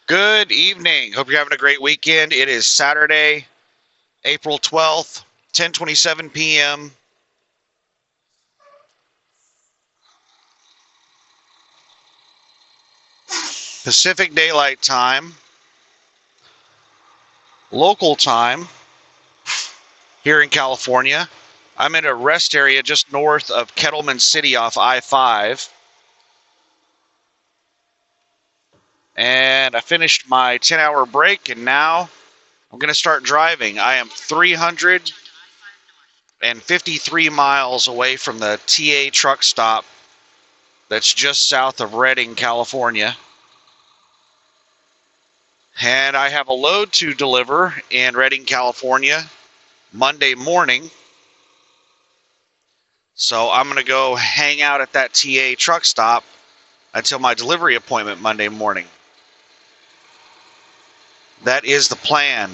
Good evening. Hope you're having a great weekend. It is Saturday, April 12th, 10:27 p.m. Pacific Daylight Time, local time here in California. I'm in a rest area just north of Kettleman City off I-5. And I finished my 10-hour break, and now I'm going to start driving. I am 353 miles away from the TA truck stop that's just south of Redding, California. And I have a load to deliver in Redding, California, Monday morning. So I'm going to go hang out at that TA truck stop until my delivery appointment Monday morning. That is the plan.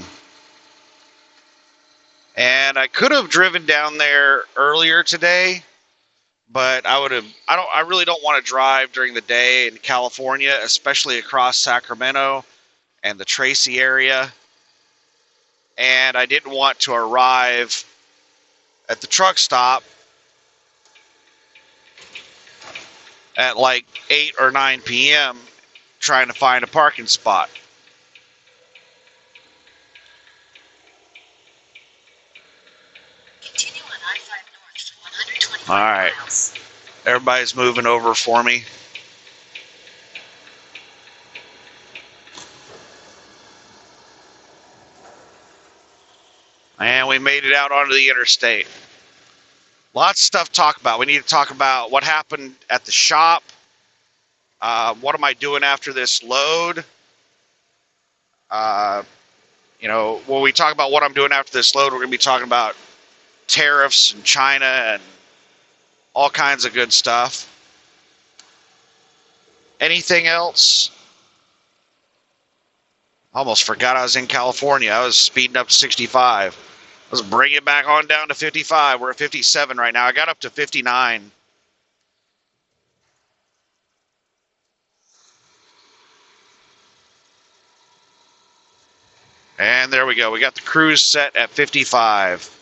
And I could have driven down there earlier today, but I really don't want to drive during the day in California, especially across Sacramento and the Tracy area. And I didn't want to arrive at the truck stop at like 8 or 9 p.m. trying to find a parking spot. Continue on I-5 north, 125 All right. miles. Everybody's moving over for me. And we made it out onto the interstate. Lots of stuff to talk about. We need to talk about what happened at the shop. What am I doing after this load? When we talk about what I'm doing after this load, we're going to be talking about tariffs and China and all kinds of good stuff. Anything else? Almost forgot I was in California. I was speeding up to 65. Let's bring it back on down to 55. We're at 57 right now. I got up to 59. And there we go. We got the cruise set at 55.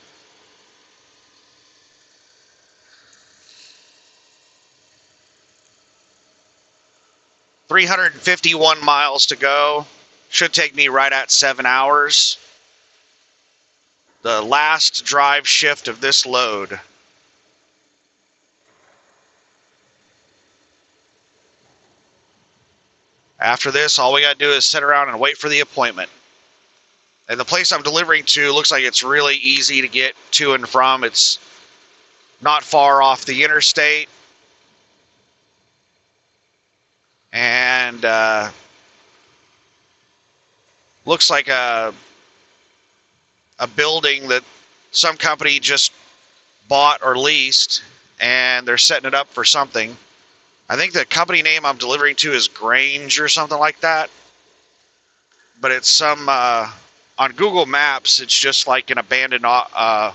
$351 miles to go. Should take me right at 7 hours. The last drive shift of this load. After this, all we got to do is sit around and wait for the appointment. And the place I'm delivering to looks like it's really easy to get to and from. It's not far off the interstate. And looks like a building that some company just bought or leased, and they're setting it up for something. I think the company name I'm delivering to is Grange or something like that. But it's some, on Google Maps, it's just like an abandoned an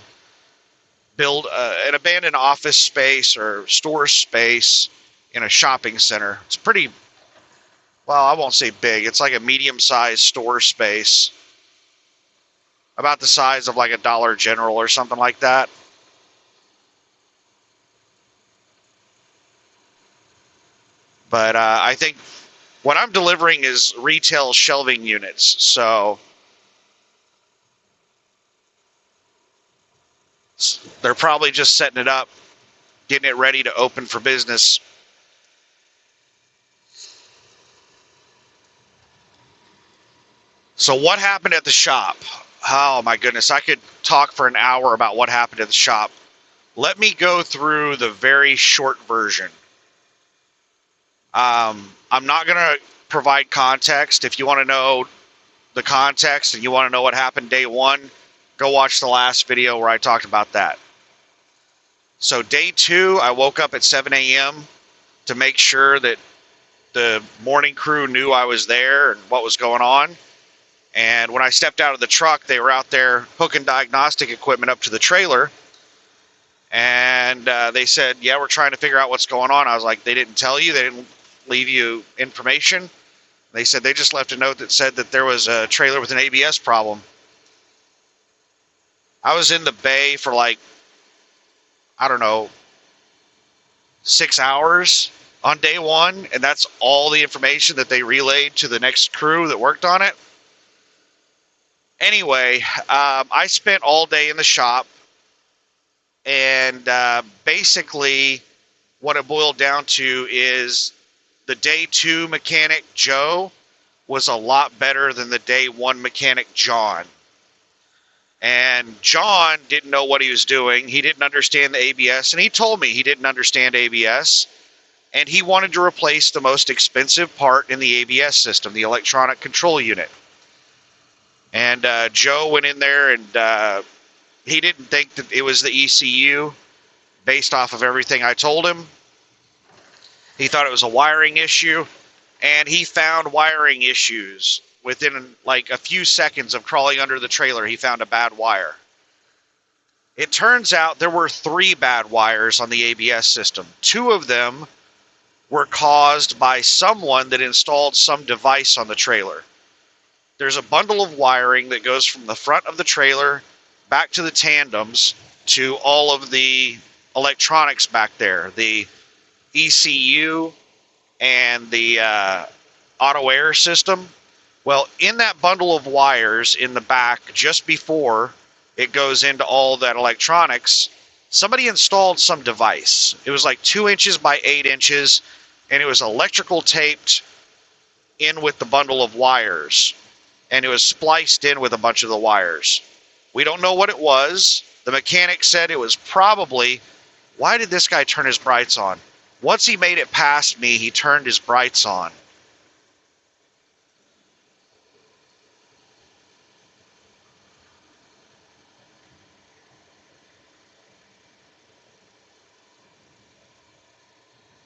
abandoned office space or store space in a shopping center. It's pretty, well, I won't say big. It's like a medium-sized store space. About the size of like a Dollar General or something like that. But I think what I'm delivering is retail shelving units. So they're probably just setting it up, getting it ready to open for business. So what happened at the shop? Oh my goodness, I could talk for an hour about what happened at the shop. Let me go through the very short version. I'm not going to provide context. If you want to know the context and you want to know what happened day one, go watch the last video where I talked about that. So day two, I woke up at 7 a.m. to make sure that the morning crew knew I was there and what was going on. And when I stepped out of the truck, they were out there hooking diagnostic equipment up to the trailer. And they said, yeah, we're trying to figure out what's going on. I was like, they didn't tell you? They didn't leave you information? They said they just left a note that said that there was a trailer with an ABS problem. I was in the bay for like, I don't know, 6 hours on day one, and that's all the information that they relayed to the next crew that worked on it. Anyway, I spent all day in the shop, and basically what it boiled down to is the day two mechanic, Joe, was a lot better than the day one mechanic, John. And John didn't know what he was doing. He didn't understand the ABS, and he told me he didn't understand ABS. And he wanted to replace the most expensive part in the ABS system, the electronic control unit. And Joe went in there, and he didn't think that it was the ECU based off of everything I told him. He thought it was a wiring issue, and he found wiring issues. Within like a few seconds of crawling under the trailer, he found a bad wire. It turns out there were 3 bad wires on the ABS system. 2 of them were caused by someone that installed some device on the trailer. There's a bundle of wiring that goes from the front of the trailer back to the tandems to all of the electronics back there, the ECU and the auto air system. Well, in that bundle of wires in the back, just before it goes into all that electronics, somebody installed some device. It was like 2 inches by 8 inches, and it was electrical taped in with the bundle of wires, and it was spliced in with a bunch of the wires. We don't know what it was. The mechanic said it was probably, why did this guy turn his brights on? Once he made it past me, he turned his brights on.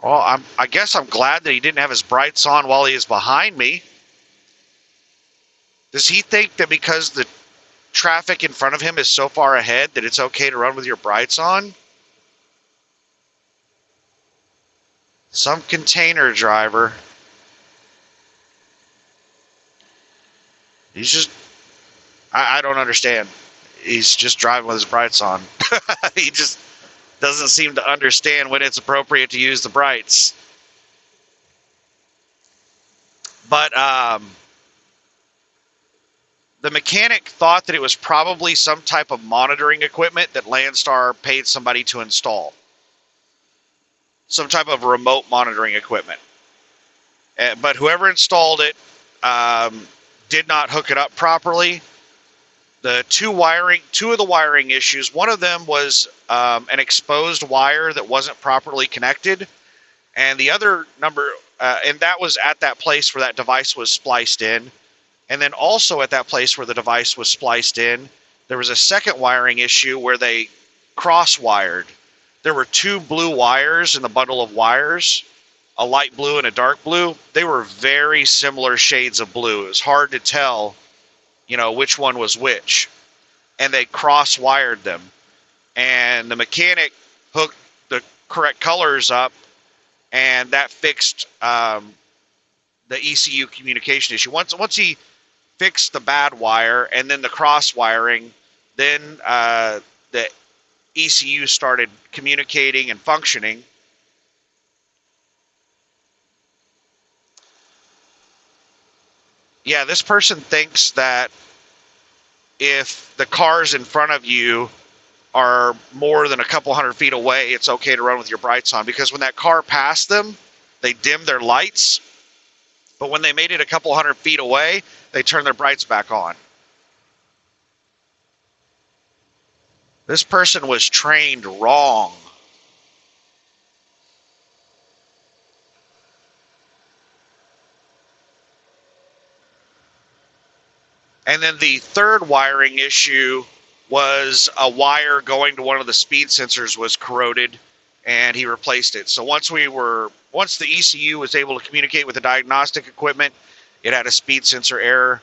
Well, I guess I'm glad that he didn't have his brights on while he was behind me. Does he think that because the traffic in front of him is so far ahead that it's okay to run with your brights on? Some container driver. He's just, I don't understand. He's just driving with his brights on. He just doesn't seem to understand when it's appropriate to use the brights. But the mechanic thought that it was probably some type of monitoring equipment that Landstar paid somebody to install. Some type of remote monitoring equipment. But whoever installed it did not hook it up properly. The two of the wiring issues, one of them was an exposed wire that wasn't properly connected, and the other and that was at that place where that device was spliced in. And then also at that place where the device was spliced in, there was a second wiring issue where they cross-wired. There were 2 blue wires in the bundle of wires, a light blue and a dark blue. They were very similar shades of blue. It was hard to tell, which one was which. And they cross-wired them. And the mechanic hooked the correct colors up, and that fixed the ECU communication issue. Once he fixed the bad wire and then the cross-wiring, then the ECU started communicating and functioning. Yeah, this person thinks that if the cars in front of you are more than a couple hundred feet away, it's okay to run with your brights on, because when that car passed them, they dimmed their lights, but when they made it a couple hundred feet away, they turned their brights back on. This person was trained wrong. And then the third wiring issue was a wire going to one of the speed sensors was corroded, and he replaced it. So once the ECU was able to communicate with the diagnostic equipment, it had a speed sensor error.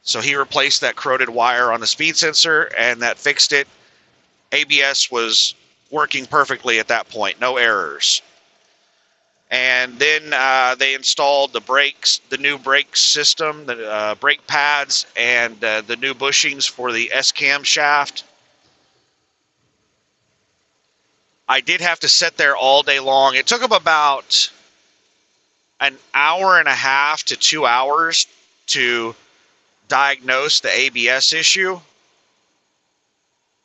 So he replaced that corroded wire on the speed sensor, and that fixed it. ABS was working perfectly at that point, no errors. And then they installed the brakes, the new brake system, the brake pads, and the new bushings for the S-cam shaft. I did have to sit there all day long. It took them about an hour and a half to 2 hours to diagnose the ABS issue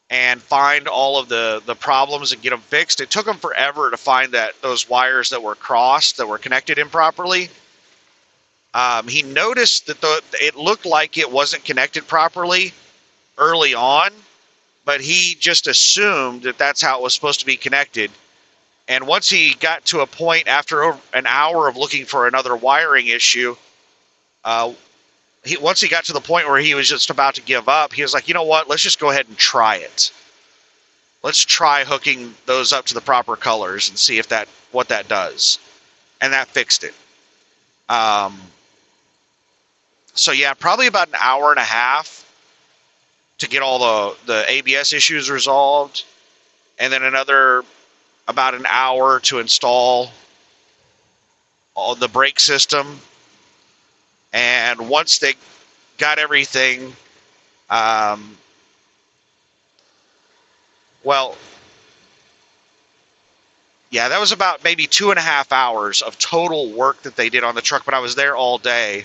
and find all of the problems and get them fixed. It took them forever to find those wires that were crossed, that were connected improperly. He noticed that it looked like it wasn't connected properly early on, but he just assumed that that's how it was supposed to be connected. And once he got to a point after an hour of looking for another wiring issue, once he got to the point where he was just about to give up, he was like, you know what, let's just go ahead and try it. Let's try hooking those up to the proper colors and see what that does. And that fixed it. So yeah, probably about an hour and a half to get all the ABS issues resolved. And then another about an hour to install all the brake system. And once they got everything, well, yeah, that was about maybe 2.5 hours of total work that they did on the truck, but I was there all day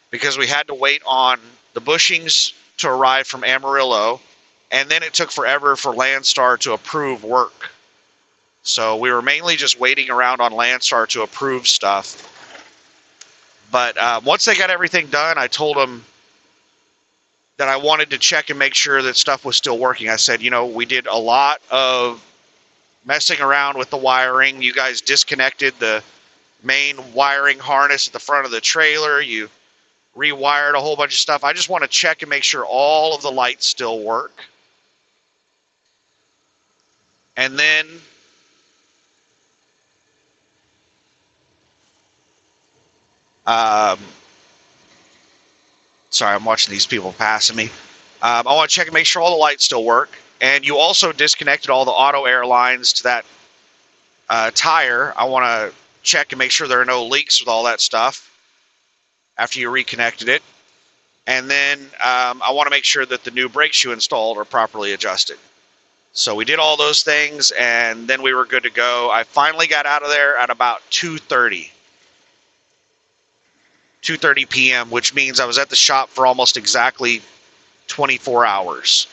because we had to wait on the bushings to arrive from Amarillo, and then it took forever for Landstar to approve work. So we were mainly just waiting around on Landstar to approve stuff. But once they got everything done, I told them that I wanted to check and make sure that stuff was still working. I said, we did a lot of messing around with the wiring. You guys disconnected the main wiring harness at the front of the trailer. You rewired a whole bunch of stuff. I just want to check and make sure all of the lights still work. And then sorry, I'm watching these people passing me. I want to check and make sure all the lights still work. And you also disconnected all the auto air lines to that tire. I want to check and make sure there are no leaks with all that stuff after you reconnected it. And then I want to make sure that the new brakes you installed are properly adjusted. So we did all those things, and then we were good to go. I finally got out of there at about 2:30 p.m., which means I was at the shop for almost exactly 24 hours.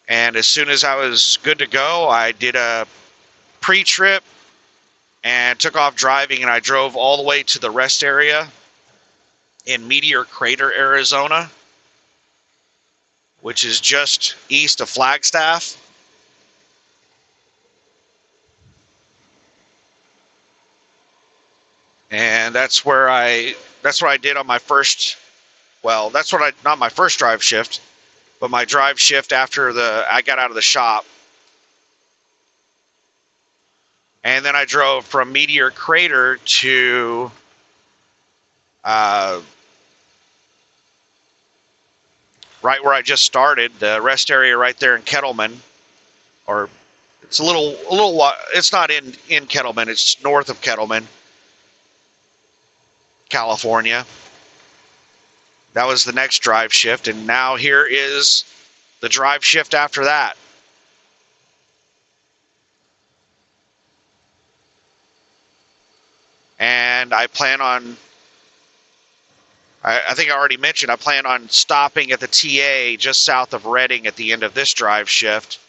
And as soon as I was good to go, I did a pre-trip and took off driving, and I drove all the way to the rest area in Meteor Crater, Arizona, which is just east of Flagstaff. And that's what I did on my first, not my first drive shift, but my drive shift after I got out of the shop. And then I drove from Meteor Crater to right where I just started, the rest area right there in Kettleman, or it's it's not in Kettleman, it's north of Kettleman, California. That was the next drive shift, and now here is the drive shift after that. And I plan on, I think I already mentioned, I plan on stopping at the TA just south of Redding at the end of this drive shift.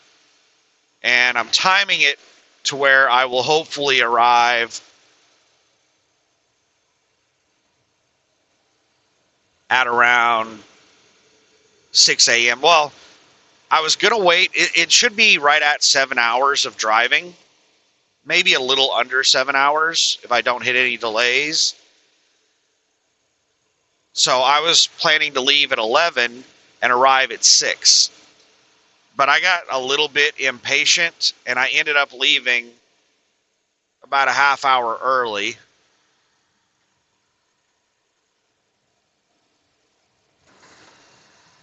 And I'm timing it to where I will hopefully arrive at around 6 a.m. Well, I was going to wait. It should be right at 7 hours of driving. Maybe a little under 7 hours if I don't hit any delays. So I was planning to leave at 11 and arrive at 6. But I got a little bit impatient, and I ended up leaving about a half hour early.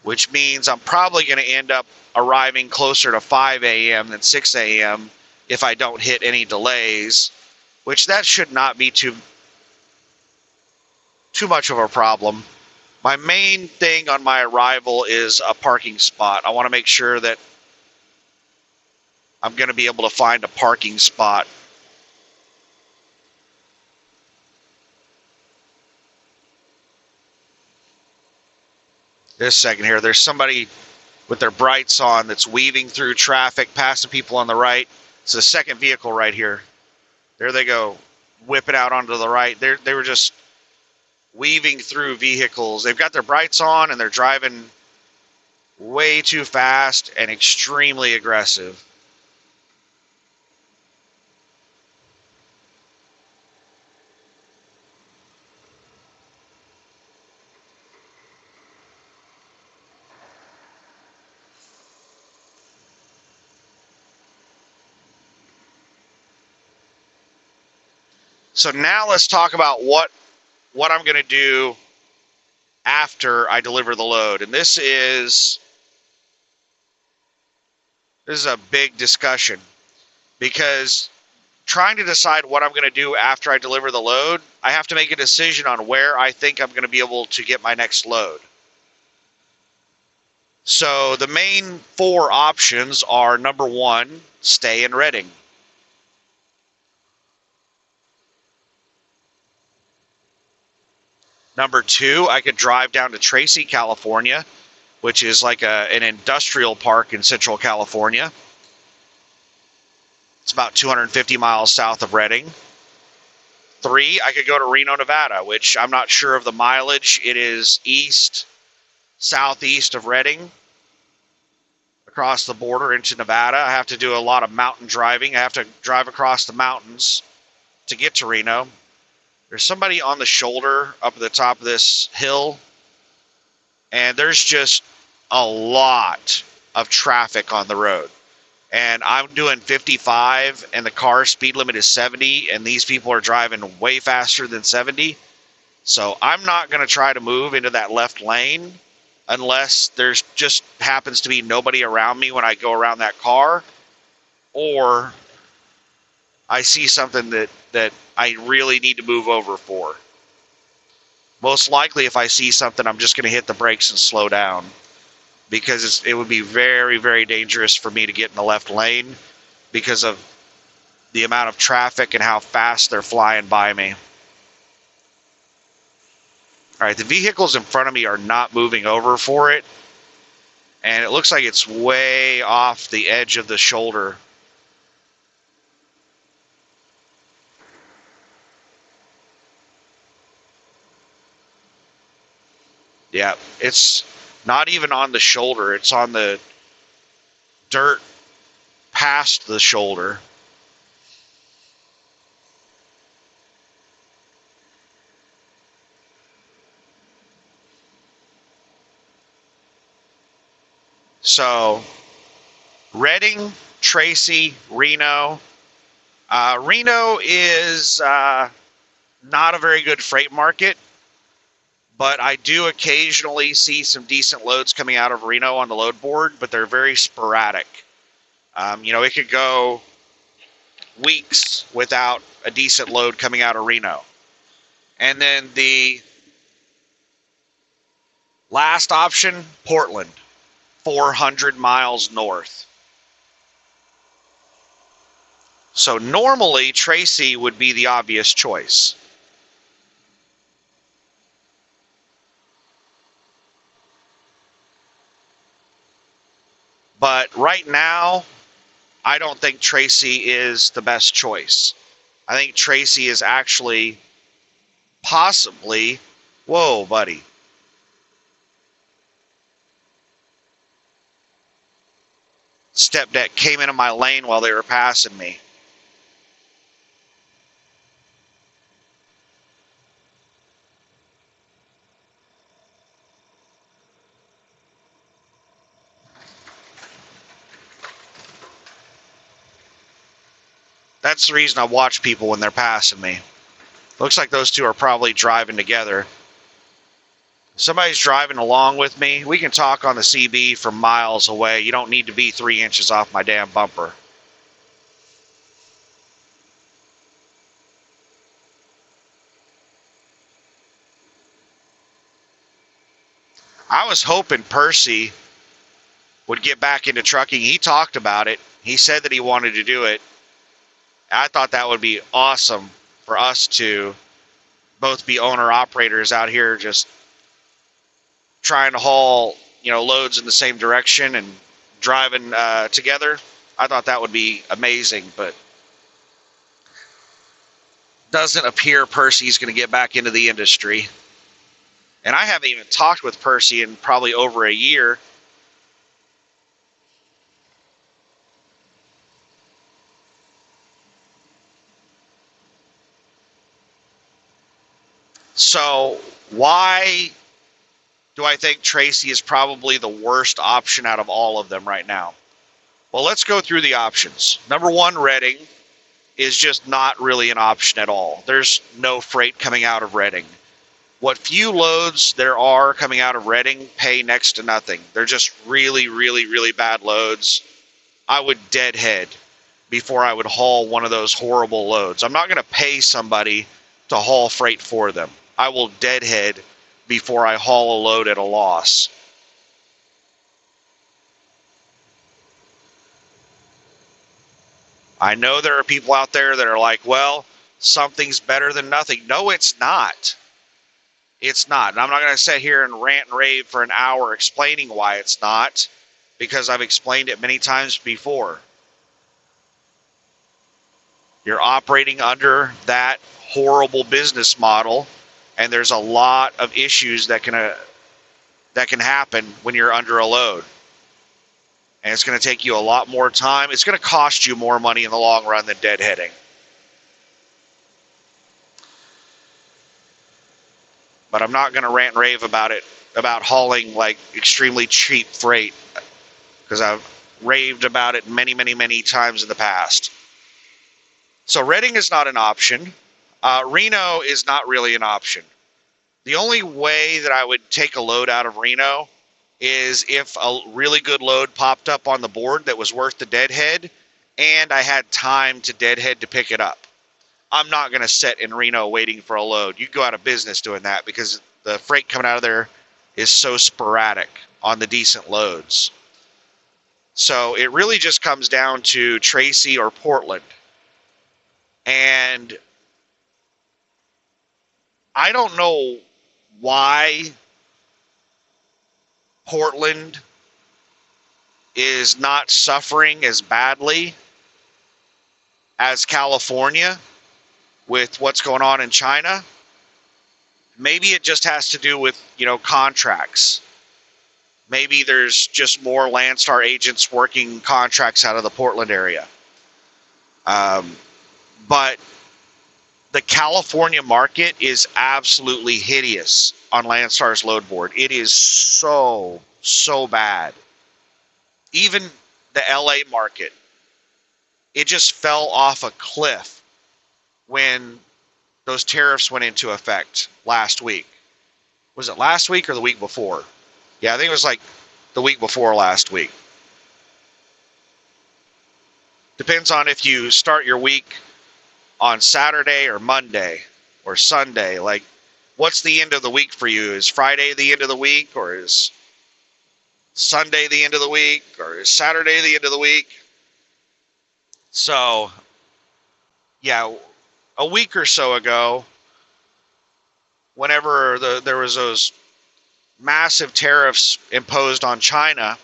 Which means I'm probably going to end up arriving closer to 5 a.m. than 6 a.m. if I don't hit any delays, which that should not be too much of a problem. My main thing on my arrival is a parking spot. I want to make sure that I'm going to be able to find a parking spot. This second here, there's somebody with their brights on that's weaving through traffic, passing people on the right. It's the second vehicle right here. There they go, whipping out onto the right. They were just weaving through vehicles. They've got their brights on and they're driving way too fast and extremely aggressive. So now let's talk about what I'm going to do after I deliver the load. And this is a big discussion, because trying to decide what I'm going to do after I deliver the load, I have to make a decision on where I think I'm going to be able to get my next load. So the main 4 options are: number 1, stay in Redding. Number 2, I could drive down to Tracy, California, which is like an industrial park in Central California. It's about 250 miles south of Redding. 3, I could go to Reno, Nevada, which I'm not sure of the mileage. It is southeast of Redding, across the border into Nevada. I have to do a lot of mountain driving. I have to drive across the mountains to get to Reno. There's somebody on the shoulder up at the top of this hill, and there's just a lot of traffic on the road. And I'm doing 55, and the car speed limit is 70, and these people are driving way faster than 70. So I'm not going to try to move into that left lane unless there's just happens to be nobody around me when I go around that car, or I see something that I really need to move over for. Most likely, if I see something, I'm just going to hit the brakes and slow down, because it would be very, very dangerous for me to get in the left lane because of the amount of traffic and how fast they're flying by me. All right, the vehicles in front of me are not moving over for it, and it looks like it's way off the edge of the shoulder. Yeah, it's not even on the shoulder. It's on the dirt past the shoulder. So, Redding, Tracy, Reno. Reno is not a very good freight market, but I do occasionally see some decent loads coming out of Reno on the load board, but they're very sporadic. It could go weeks without a decent load coming out of Reno. And then the last option, Portland, 400 miles north. So normally Tracy would be the obvious choice. But right now, I don't think Tracy is the best choice. I think Tracy is actually possibly... Whoa, buddy. Step deck came into my lane while they were passing me. That's the reason I watch people when they're passing me. Looks like those two are probably driving together. If somebody's driving along with me, we can talk on the CB from miles away. You don't need to be 3 inches off my damn bumper. I was hoping Percy would get back into trucking. He talked about it. He said that he wanted to do it. I thought that would be awesome for us to both be owner operators out here just trying to haul, loads in the same direction and driving together. I thought that would be amazing, but doesn't appear Percy's going to get back into the industry. And I haven't even talked with Percy in probably over a year. So why do I think Tracy is probably the worst option out of all of them right now? Well, let's go through the options. Number one, Reading is just not really an option at all. There's no freight coming out of Reading. What few loads there are coming out of Reading pay next to nothing. They're just really, really, really bad loads. I would deadhead before I would haul one of those horrible loads. I'm not going to pay somebody to haul freight for them. I will deadhead before I haul a load at a loss. I know there are people out there that are like, well, something's better than nothing. No, it's not. It's not. And I'm not going to sit here and rant and rave for an hour explaining why it's not, because I've explained it many times before. You're operating under that horrible business model, and there's a lot of issues that can happen when you're under a load. And it's going to take you a lot more time. It's going to cost you more money in the long run than deadheading. But I'm not going to rant and rave about it, about hauling like extremely cheap freight, because I've raved about it many, many, many times in the past. So Reading is not an option. Reno is not really an option. The only way that I would take a load out of Reno is if a really good load popped up on the board that was worth the deadhead, and I had time to deadhead to pick it up. I'm not going to sit in Reno waiting for a load. You go out of business doing that, because the freight coming out of there is so sporadic on the decent loads. So it really just comes down to Tracy or Portland. And I don't know why Portland is not suffering as badly as California with what's going on in China. Maybe it just has to do with, contracts. Maybe there's just more Landstar agents working contracts out of the Portland area. But the California market is absolutely hideous on Landstar's load board. It is so, so bad. Even the LA market, it just fell off a cliff when those tariffs went into effect last week. Was it last week or the week before? Yeah, I think it was like the week before last week. Depends on if you start your week on Saturday or Monday or Sunday. Like, what's the end of the week for you? Is Friday the end of the week, or is Sunday the end of the week, or is Saturday the end of the week? So, yeah, a week or so ago, whenever there was those massive tariffs imposed on China,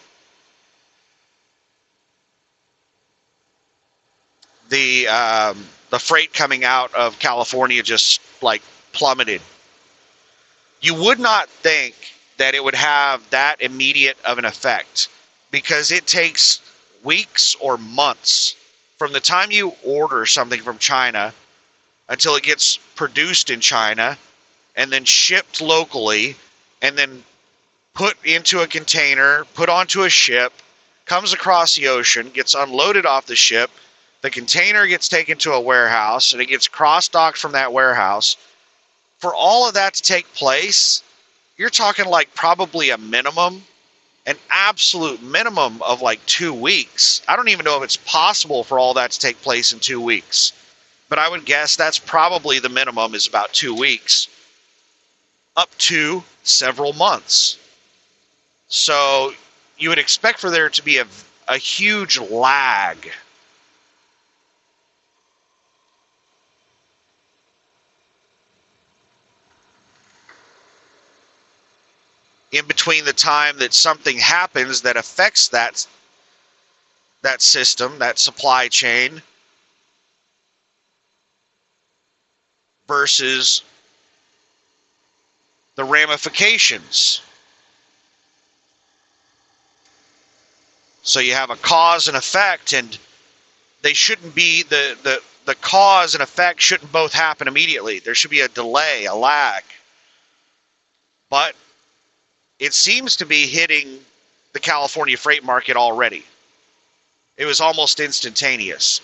the freight coming out of California just like plummeted. You would not think that it would have that immediate of an effect, because it takes weeks or months from the time you order something from China until it gets produced in China and then shipped locally and then put into a container, put onto a ship, comes across the ocean, gets unloaded off the ship. The container gets taken to a warehouse, and it gets cross-docked from that warehouse. For all of that to take place, you're talking like probably a minimum, an absolute minimum of like 2 weeks. I don't even know if it's possible for all that to take place in 2 weeks. But I would guess that's probably the minimum, is about 2 weeks, up to several months. So you would expect for there to be a huge lag in between the time that something happens that affects that system, that supply chain, versus the ramifications. So you have a cause and effect, and they shouldn't be the cause and effect shouldn't both happen immediately. There should be a delay, a lag. But it seems to be hitting the California freight market already. It was almost instantaneous.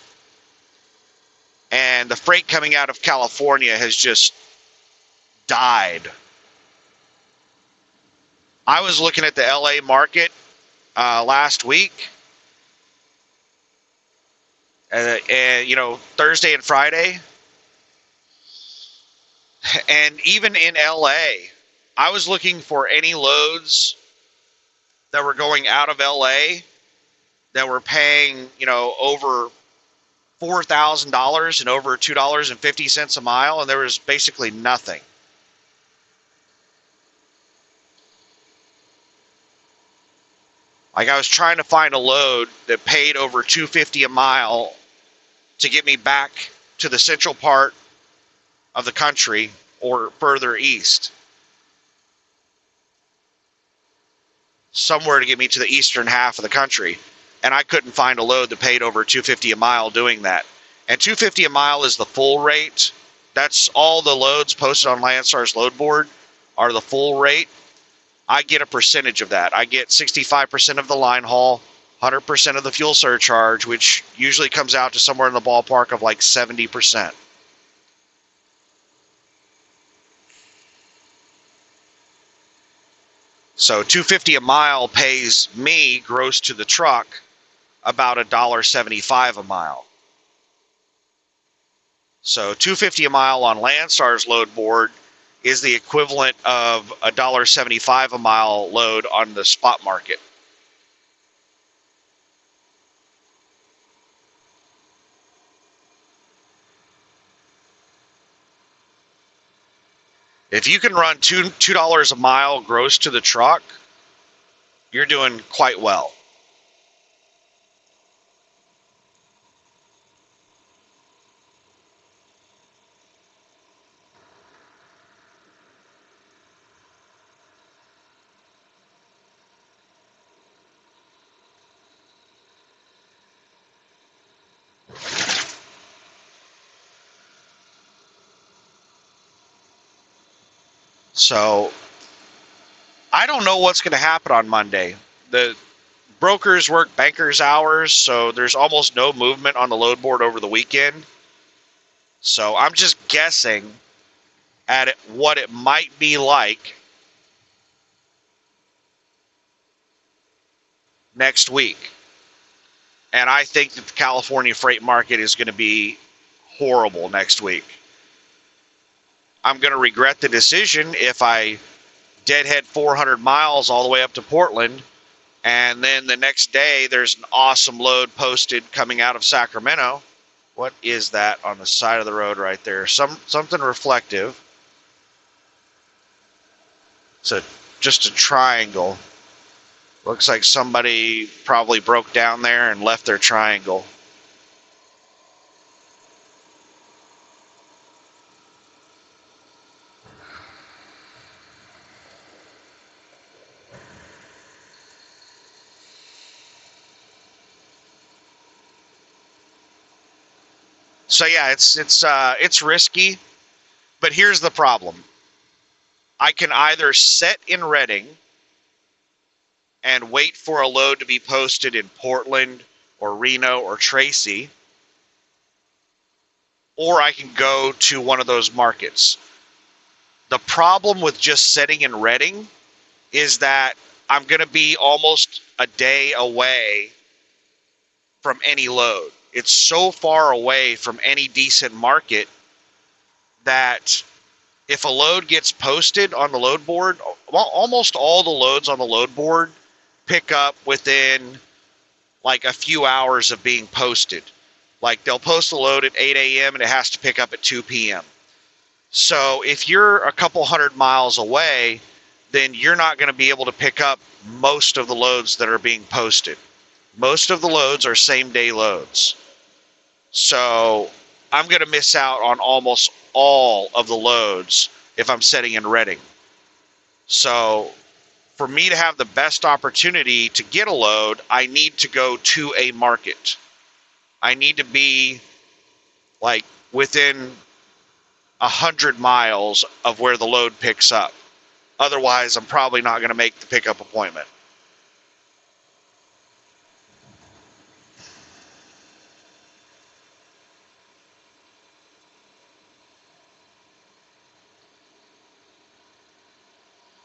And the freight coming out of California has just died. I was looking at the LA market last week, and Thursday and Friday, and even in LA, I was looking for any loads that were going out of LA that were paying over $4,000 and over $2.50 a mile, and there was basically nothing. Like, I was trying to find a load that paid over $2.50 a mile to get me back to the central part of the country or further east. Somewhere to get me to the eastern half of the country. And I couldn't find a load that paid over $2.50 a mile doing that. And $2.50 a mile is the full rate. That's all the loads posted on Landstar's load board are the full rate. I get a percentage of that. I get 65% of the line haul, 100% of the fuel surcharge, which usually comes out to somewhere in the ballpark of like 70%. So $2.50 a mile pays me gross to the truck about $1.75 a mile. So $2.50 a mile on Landstar's load board is the equivalent of $1.75 a mile load on the spot market. If you can run $2 a mile gross to the truck, you're doing quite well. So I don't know what's going to happen on Monday. The brokers work bankers' hours, so there's almost no movement on the load board over the weekend. So I'm just guessing at what it might be like next week. And I think that the California freight market is going to be horrible next week. I'm going to regret the decision if I deadhead 400 miles all the way up to Portland, and then the next day there's an awesome load posted coming out of Sacramento. What is that on the side of the road right there? Something reflective. It's just a triangle. Looks like somebody probably broke down there and left their triangle. So yeah, it's risky, but here's the problem. I can either set in Redding and wait for a load to be posted in Portland or Reno or Tracy, or I can go to one of those markets. The problem with just setting in Redding is that I'm going to be almost a day away from any load. It's so far away from any decent market that if a load gets posted on the load board, well, almost all the loads on the load board pick up within like a few hours of being posted. Like they'll post a load at 8 a.m. and it has to pick up at 2 p.m. So if you're a couple hundred miles away, then you're not going to be able to pick up most of the loads that are being posted. Most of the loads are same day loads. So I'm going to miss out on almost all of the loads if I'm setting in Reading. So for me to have the best opportunity to get a load, I need to go to a market. I need to be like within 100 miles of where the load picks up. Otherwise, I'm probably not going to make the pickup appointment.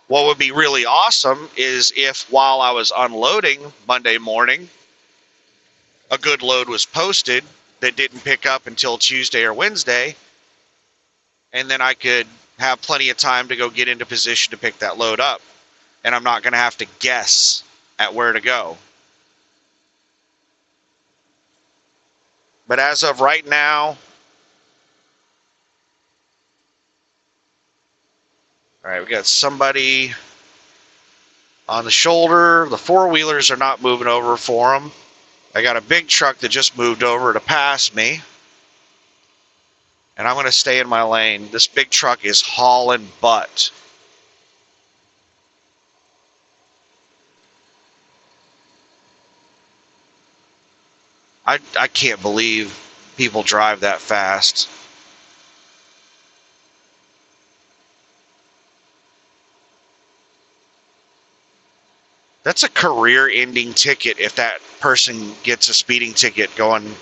What would be really awesome is if while I was unloading Monday morning, a good load was posted that didn't pick up until Tuesday or Wednesday, and then I could have plenty of time to go get into position to pick that load up, and I'm not going to have to guess at where to go. But as of right now, all right, we got somebody on the shoulder. The four-wheelers are not moving over for them. I got a big truck that just moved over to pass me. And I'm going to stay in my lane. This big truck is hauling butt. I can't believe people drive that fast. That's a career-ending ticket if that person gets a speeding ticket going.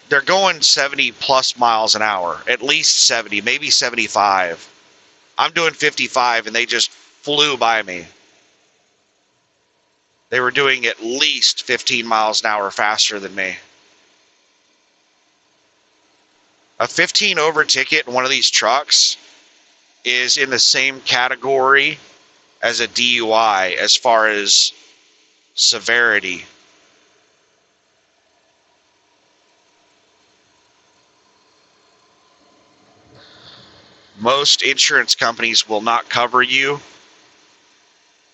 They're going 70 plus miles an hour, at least 70, maybe 75. I'm doing 55 and they just flew by me. They were doing at least 15 miles an hour faster than me. A 15 over ticket in one of these trucks is in the same category as a DUI as far as severity. Most insurance companies will not cover you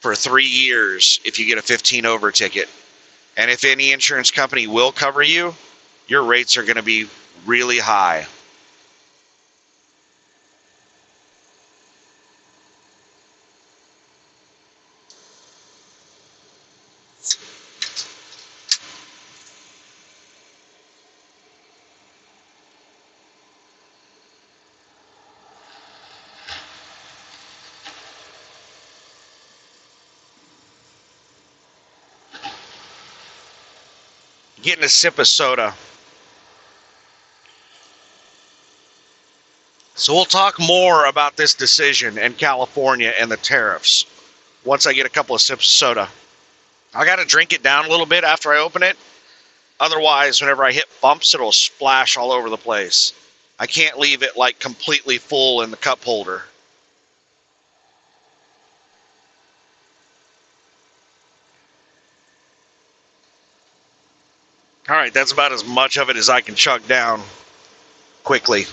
for 3 years if you get a 15 over ticket. And if any insurance company will cover you, your rates are going to be really high. Getting a sip of soda. So we'll talk more about this decision in California and the tariffs once I get a couple of sips of soda. I got to drink it down a little bit after I open it. Otherwise, whenever I hit bumps, it'll splash all over the place. I can't leave it like completely full in the cup holder. All right, that's about as much of it as I can chug down quickly.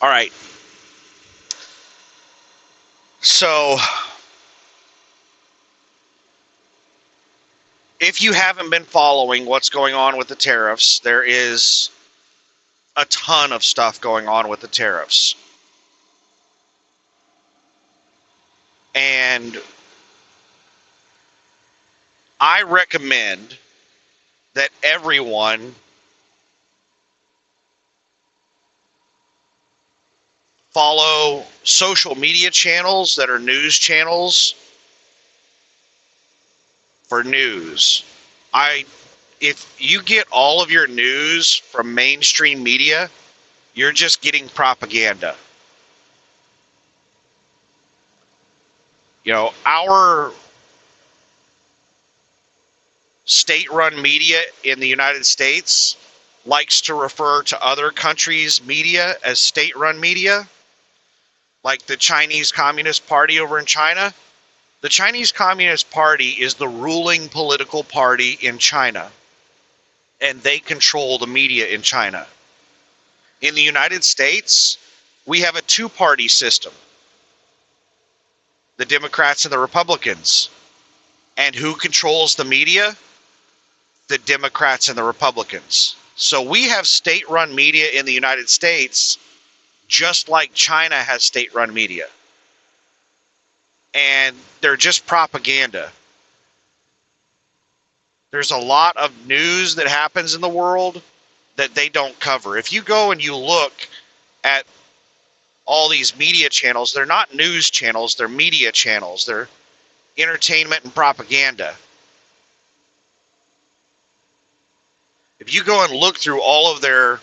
All right. So, if you haven't been following what's going on with the tariffs, there is a ton of stuff going on with the tariffs. And I recommend that everyone follow social media channels that are news channels for news. If you get all of your news from mainstream media, you're just getting propaganda. You know, our state-run media in the United States likes to refer to other countries' media as state-run media. like the Chinese Communist Party over in China. The Chinese Communist Party is the ruling political party in China, and they control the media in China. In the United States, we have a two-party system, the Democrats and the Republicans. And who controls the media? The Democrats and the Republicans. So we have state-run media in the United States, just like China has state-run media. And they're just propaganda. There's a lot of news that happens in the world that they don't cover. If you go and you look at all these media channels, they're not news channels, they're media channels. They're entertainment and propaganda. If you go and look through all of their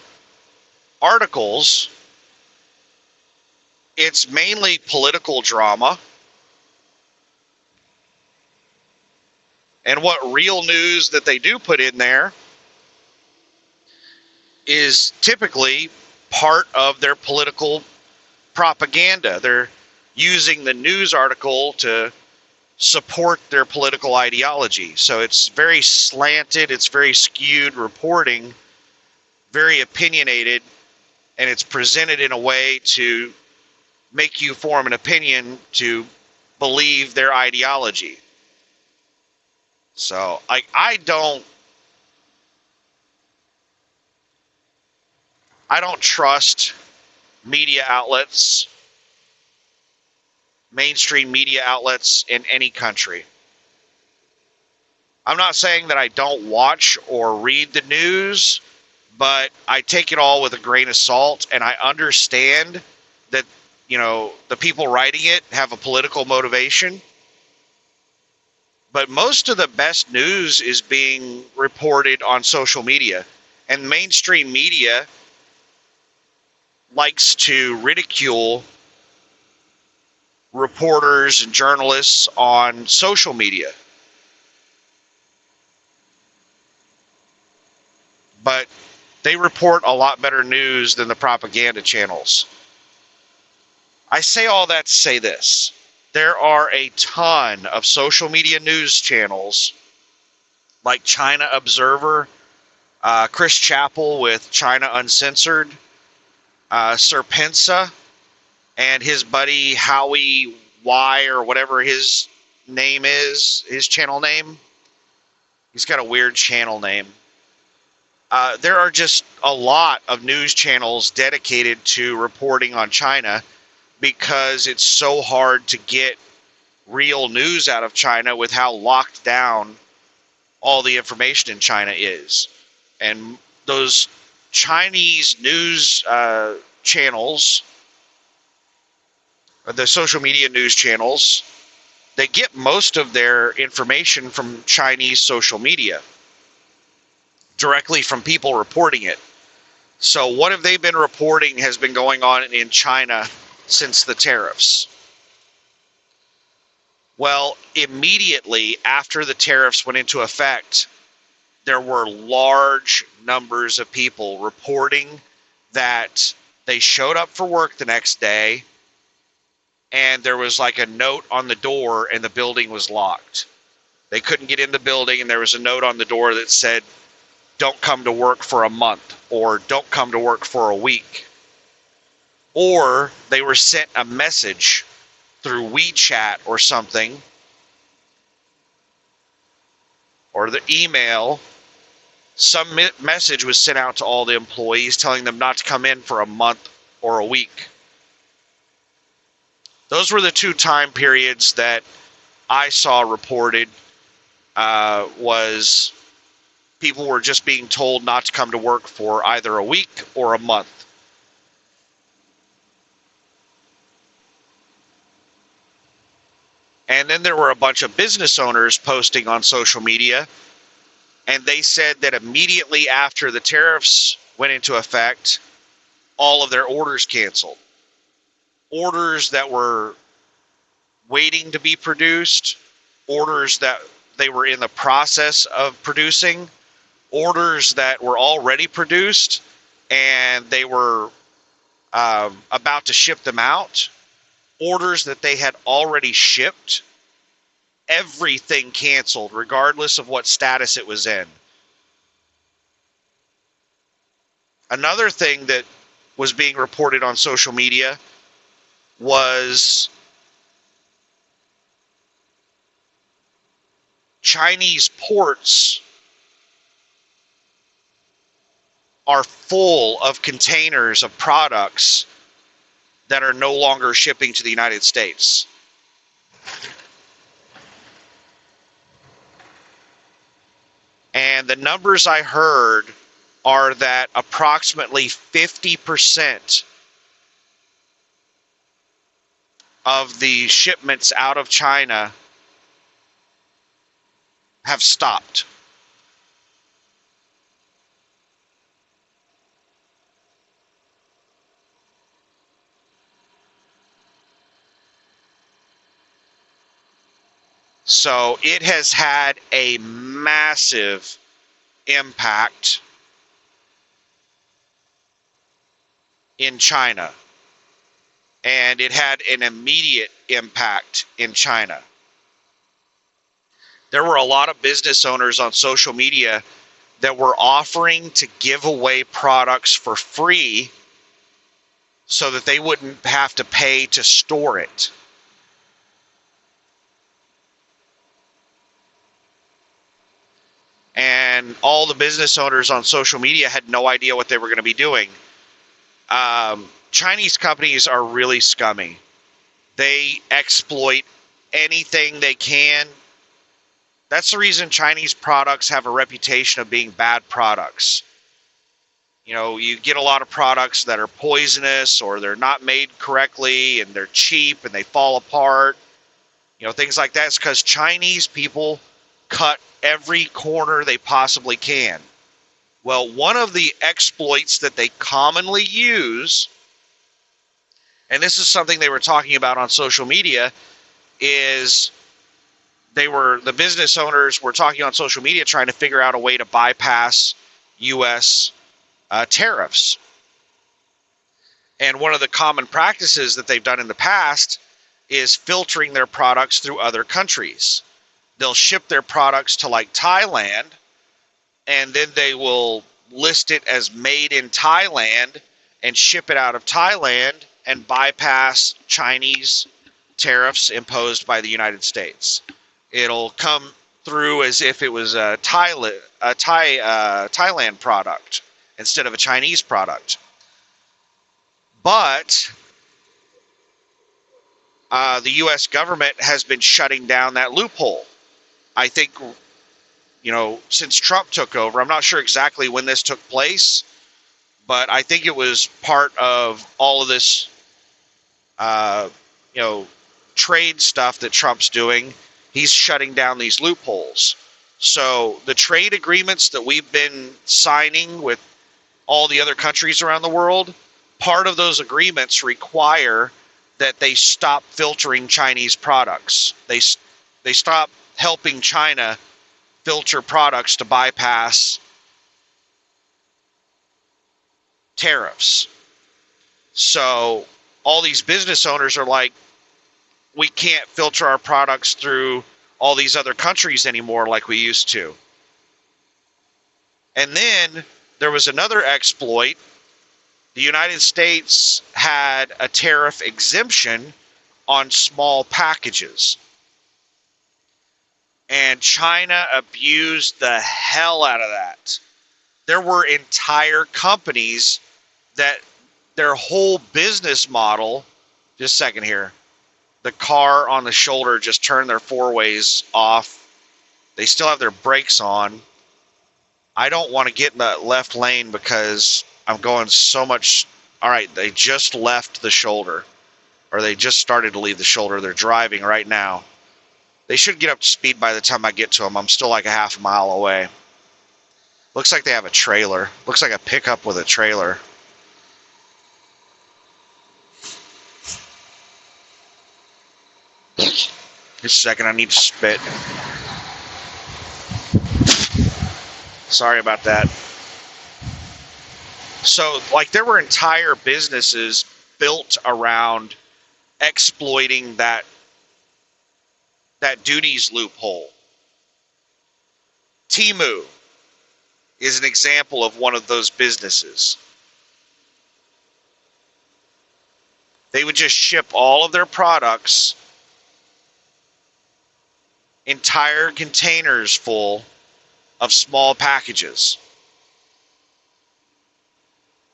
articles, it's mainly political drama. And what real news that they do put in there is typically part of their political propaganda. They're using the news article to support their political ideology. So it's very slanted, it's very skewed reporting, very opinionated, and it's presented in a way to make you form an opinion to believe their ideology. So I don't trust media outlets, mainstream media outlets in any country. I'm not saying that I don't watch or read the news, but I take it all with a grain of salt, and I understand that, you know, the people writing it have a political motivation. But most of the best news is being reported on social media, and mainstream media likes to ridicule reporters and journalists on social media. But they report a lot better news than the propaganda channels. I say all that to say this. There are a ton of social media news channels like China Observer, Chris Chappell with China Uncensored, Serpensa, and his buddy Howie Y, or whatever his name is, his channel name. He's got a weird channel name. There are just a lot of news channels dedicated to reporting on China, because it's so hard to get real news out of China with how locked down all the information in China is. And those Chinese news channels, the social media news channels, they get most of their information from Chinese social media, directly from people reporting it. So what have they been reporting has been going on in China since the tariffs? Well, immediately after the tariffs went into effect, there were large numbers of people reporting that they showed up for work the next day and there was like a note on the door and the building was locked. They couldn't get in the building, and there was a note on the door that said, "Don't come to work for a month," or "Don't come to work for a week." Or they were sent a message through WeChat or something, or the email. Some message was sent out to all the employees telling them not to come in for a month or a week. Those were the two time periods that I saw reported, was people were just being told not to come to work for either a week or a month. And then there were a bunch of business owners posting on social media, and they said that immediately after the tariffs went into effect, all of their orders canceled. Orders that were waiting to be produced, orders that they were in the process of producing, orders that were already produced and they were about to ship them out. orders that they had already shipped, everything canceled, regardless of what status it was in. Another thing that was being reported on social media was Chinese ports are full of containers of products that are no longer shipping to the United States. And the numbers I heard are that approximately 50% of the shipments out of China have stopped. So it has had a massive impact in China. And it had an immediate impact in China. There were a lot of business owners on social media that were offering to give away products for free so that they wouldn't have to pay to store it. And all the business owners on social media had no idea what they were going to be doing. Chinese companies are really scummy. They exploit anything they can. That's the reason Chinese products have a reputation of being bad products. You know, you get a lot of products that are poisonous or they're not made correctly and they're cheap and they fall apart. You know, things like that. It's because Chinese people cut every corner they possibly can. Well, one of the exploits that they commonly use, and this is something they were talking about on social media, is the business owners were talking on social media trying to figure out a way to bypass U.S. Tariffs. And one of the common practices that they've done in the past is filtering their products through other countries. They'll ship their products to like Thailand, and then they will list it as made in Thailand and ship it out of Thailand and bypass Chinese tariffs imposed by the United States. It'll come through as if it was a Thailand product instead of a Chinese product. But the U.S. government has been shutting down that loophole. I think, you know, since Trump took over, I'm not sure exactly when this took place, but I think it was part of all of this, trade stuff that Trump's doing. He's shutting down these loopholes. So the trade agreements that we've been signing with all the other countries around the world, part of those agreements require that they stop filtering Chinese products. They stop helping China filter products to bypass tariffs. So all these business owners are like, we can't filter our products through all these other countries anymore like we used to. And then there was another exploit. The United States had a tariff exemption on small packages. And China abused the hell out of that. There were entire companies that their whole business model, just a second here, the car on the shoulder just turned their four ways off. They still have their brakes on. I don't want to get in the left lane because I'm going so much. All right, they just left the shoulder, or they just started to leave the shoulder. They're driving right now. They should get up to speed by the time I get to them. I'm still like a half a mile away. Looks like they have a trailer. Looks like a pickup with a trailer. Just a second, I need to spit. Sorry about that. So, like, there were entire businesses built around exploiting that duties loophole. Temu is an example of one of those businesses. They would just ship all of their products, entire containers full of small packages.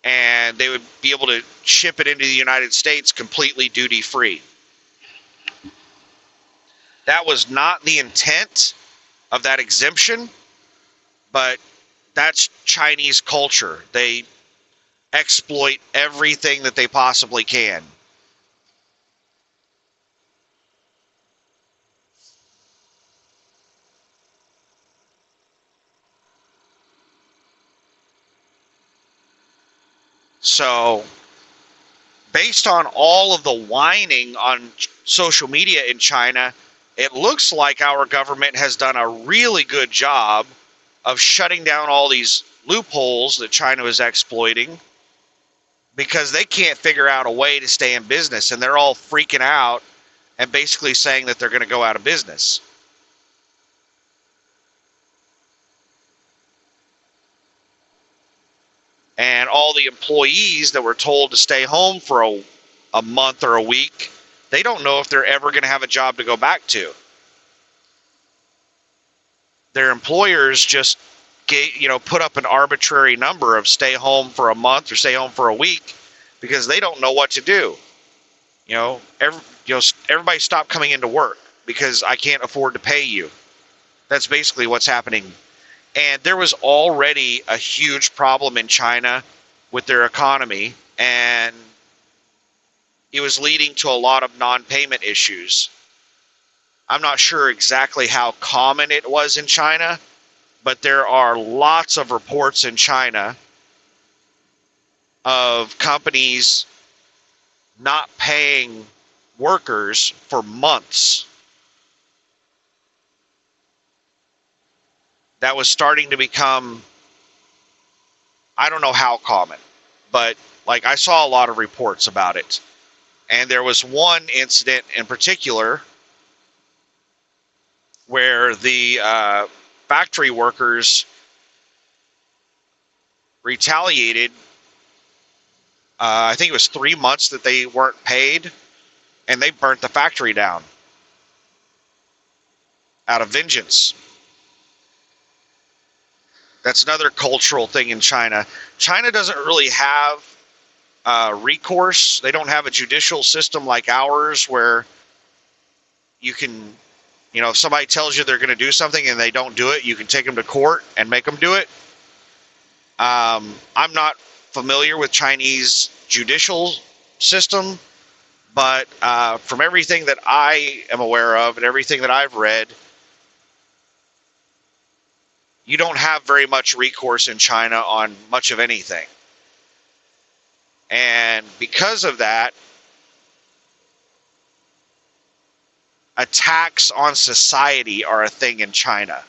And they would be able to ship it into the United States completely duty-free. That was not the intent of that exemption, but that's Chinese culture. They exploit everything that they possibly can. So, based on all of the whining on social media in China, it looks like our government has done a really good job of shutting down all these loopholes that China is exploiting, because they can't figure out a way to stay in business, and they're all freaking out and basically saying that they're going to go out of business. And all the employees that were told to stay home for a month or a week, they don't know if they're ever going to have a job to go back to. Their employers just put up an arbitrary number of stay home for a month or stay home for a week, because they don't know what to do. Everybody stop coming into work because I can't afford to pay you. That's basically what's happening. And there was already a huge problem in China with their economy, and it was leading to a lot of non-payment issues. I'm not sure exactly how common it was in China, but there are lots of reports in China of companies not paying workers for months. That was starting to become, I don't know how common, but I saw a lot of reports about it. And there was one incident in particular where the factory workers retaliated. I think it was 3 months that they weren't paid, and they burnt the factory down out of vengeance. That's another cultural thing in China. China doesn't really have recourse. They don't have a judicial system like ours, where you can, if somebody tells you they're going to do something and they don't do it, you can take them to court and make them do it. I'm not familiar with Chinese judicial system, but from everything that I am aware of and everything that I've read, you don't have very much recourse in China on much of anything. And because of that, attacks on society are a thing in China,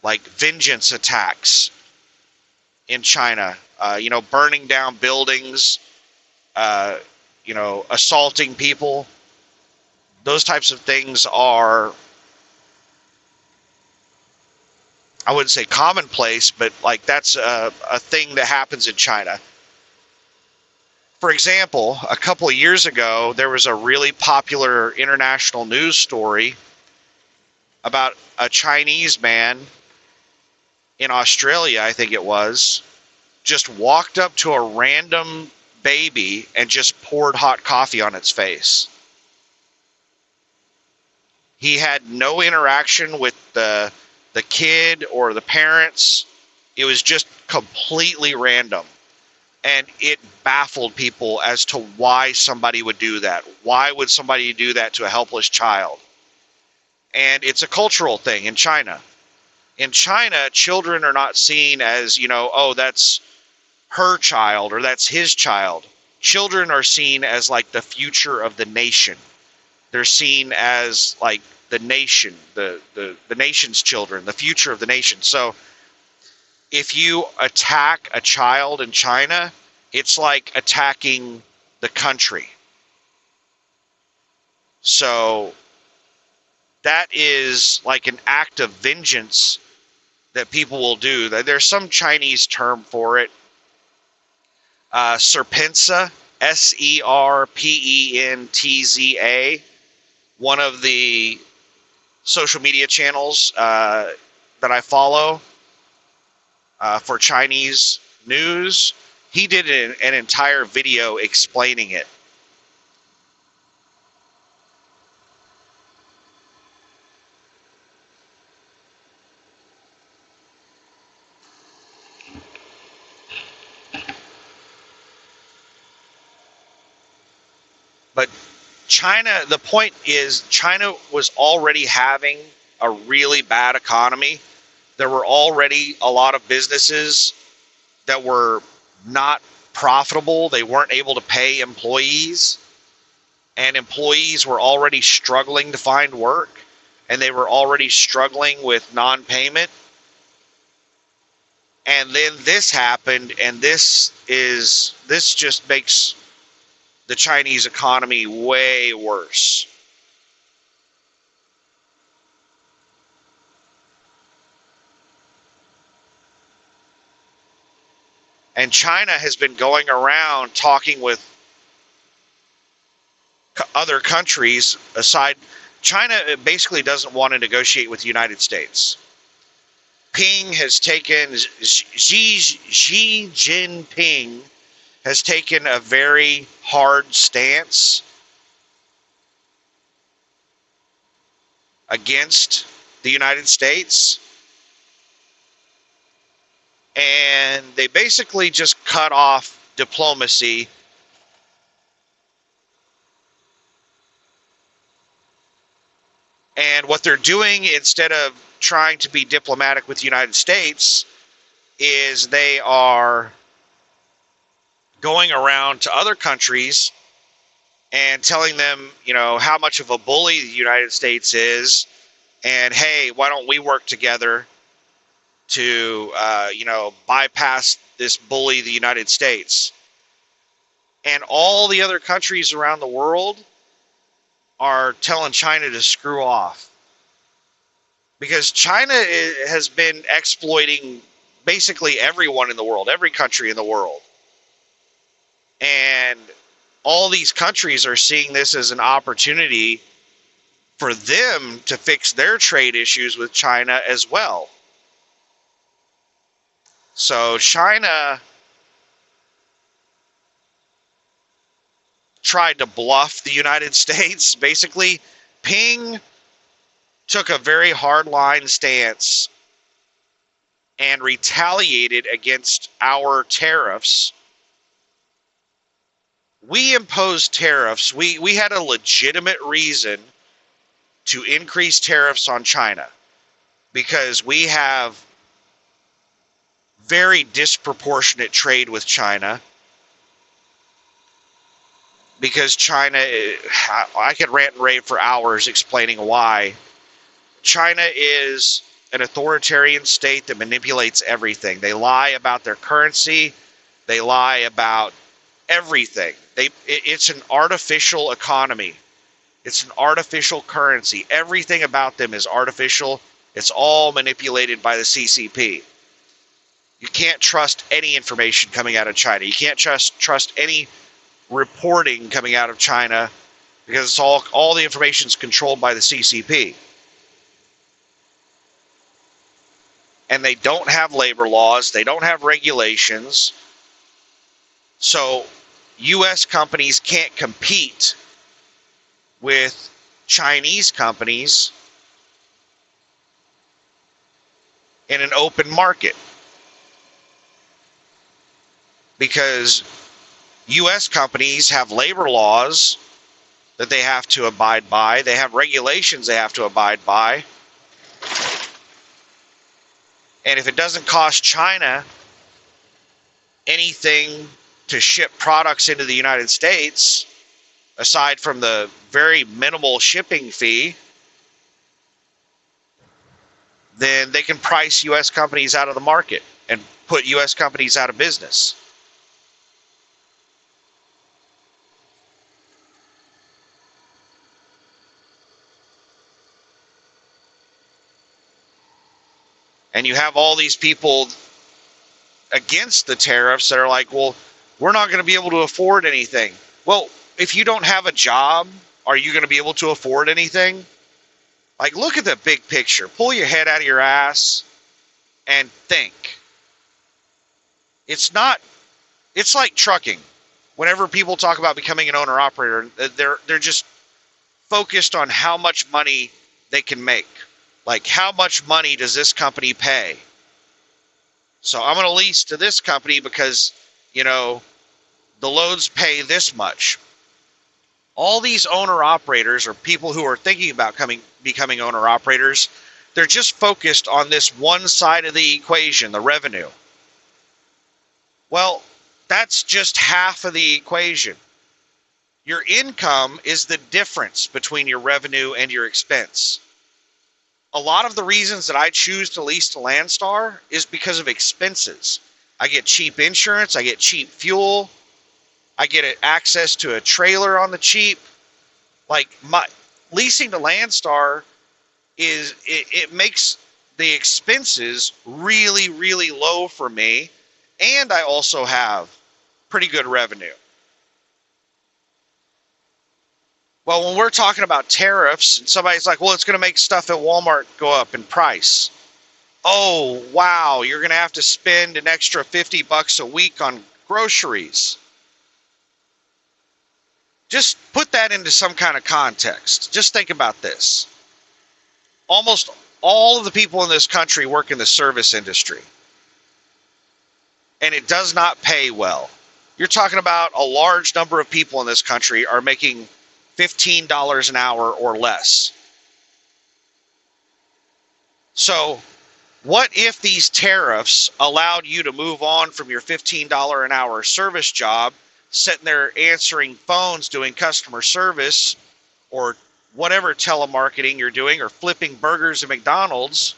like vengeance attacks in China, burning down buildings, assaulting people. Those types of things are, I wouldn't say commonplace, but that's a thing that happens in China. For example, a couple of years ago, there was a really popular international news story about a Chinese man in Australia, I think it was, just walked up to a random baby and just poured hot coffee on its face. He had no interaction with the kid or the parents. It was just completely random. And it baffled people as to why somebody would do that. Why would somebody do that to a helpless child? And it's a cultural thing in China. In China, children are not seen as, oh, that's her child or that's his child. Children are seen as the future of the nation. They're seen as the nation, the nation's children, the future of the nation. So if you attack a child in China, it's like attacking the country. So that is like an act of vengeance that people will do. There's some Chinese term for it. Serpentza, Serpentza, one of the social media channels that I follow for Chinese news. He did an entire video explaining it. But China, the point is, China was already having a really bad economy. There were already a lot of businesses that were not profitable. They weren't able to pay employees, and employees were already struggling to find work, and they were already struggling with non-payment. And then this happened, and this just makes the Chinese economy way worse. And China has been going around talking with other countries aside. China basically doesn't want to negotiate with the United States. Xi Jinping has taken a very hard stance against the United States. And they basically just cut off diplomacy. And what they're doing, instead of trying to be diplomatic with the United States, is they are going around to other countries and telling them, how much of a bully the United States is, and hey, why don't we work together to, bypass this bully, the United States. And all the other countries around the world are telling China to screw off. Because China has been exploiting basically everyone in the world, every country in the world. And all these countries are seeing this as an opportunity for them to fix their trade issues with China as well. So China tried to bluff the United States. Basically, Ping took a very hardline stance and retaliated against our tariffs. We imposed tariffs. We had a legitimate reason to increase tariffs on China because we have very disproportionate trade with China. Because China, I could rant and rave for hours explaining why. China is an authoritarian state that manipulates everything. They lie about their currency. They lie about everything. It's an artificial economy. It's an artificial currency. Everything about them is artificial. It's all manipulated by the CCP. You can't trust any information coming out of China. You can't trust any reporting coming out of China because it's all the information is controlled by the CCP. And they don't have labor laws. They don't have regulations. So U.S. companies can't compete with Chinese companies in an open market because U.S. companies have labor laws that they have to abide by. They have regulations they have to abide by. And if it doesn't cost China anything to ship products into the United States, aside from the very minimal shipping fee, then they can price U.S. companies out of the market and put U.S. companies out of business. And you have all these people against the tariffs that are like, well, we're not going to be able to afford anything. Well, if you don't have a job, are you going to be able to afford anything? Like, look at the big picture. Pull your head out of your ass and think. It's like trucking. Whenever people talk about becoming an owner operator, they're just focused on how much money they can make. Like, how much money does this company pay? So I'm going to lease to this company because, the loads pay this much. All these owner operators or people who are thinking about becoming owner operators, they're just focused on this one side of the equation, the revenue. Well, that's just half of the equation. Your income is the difference between your revenue and your expense. A lot of the reasons that I choose to lease to Landstar is because of expenses. I get cheap insurance, I get cheap fuel, I get access to a trailer on the cheap. Like, my leasing to Landstar it makes the expenses really, really low for me, and I also have pretty good revenue. Well, when we're talking about tariffs and somebody's like, well, it's going to make stuff at Walmart go up in price. Oh, wow, you're going to have to spend an extra $50 a week on groceries. Just put that into some kind of context. Just think about this. Almost all of the people in this country work in the service industry, and it does not pay well. You're talking about a large number of people in this country are making $15 an hour or less. So what if these tariffs allowed you to move on from your $15 an hour service job, sitting there answering phones, doing customer service, or whatever telemarketing you're doing, or flipping burgers at McDonald's?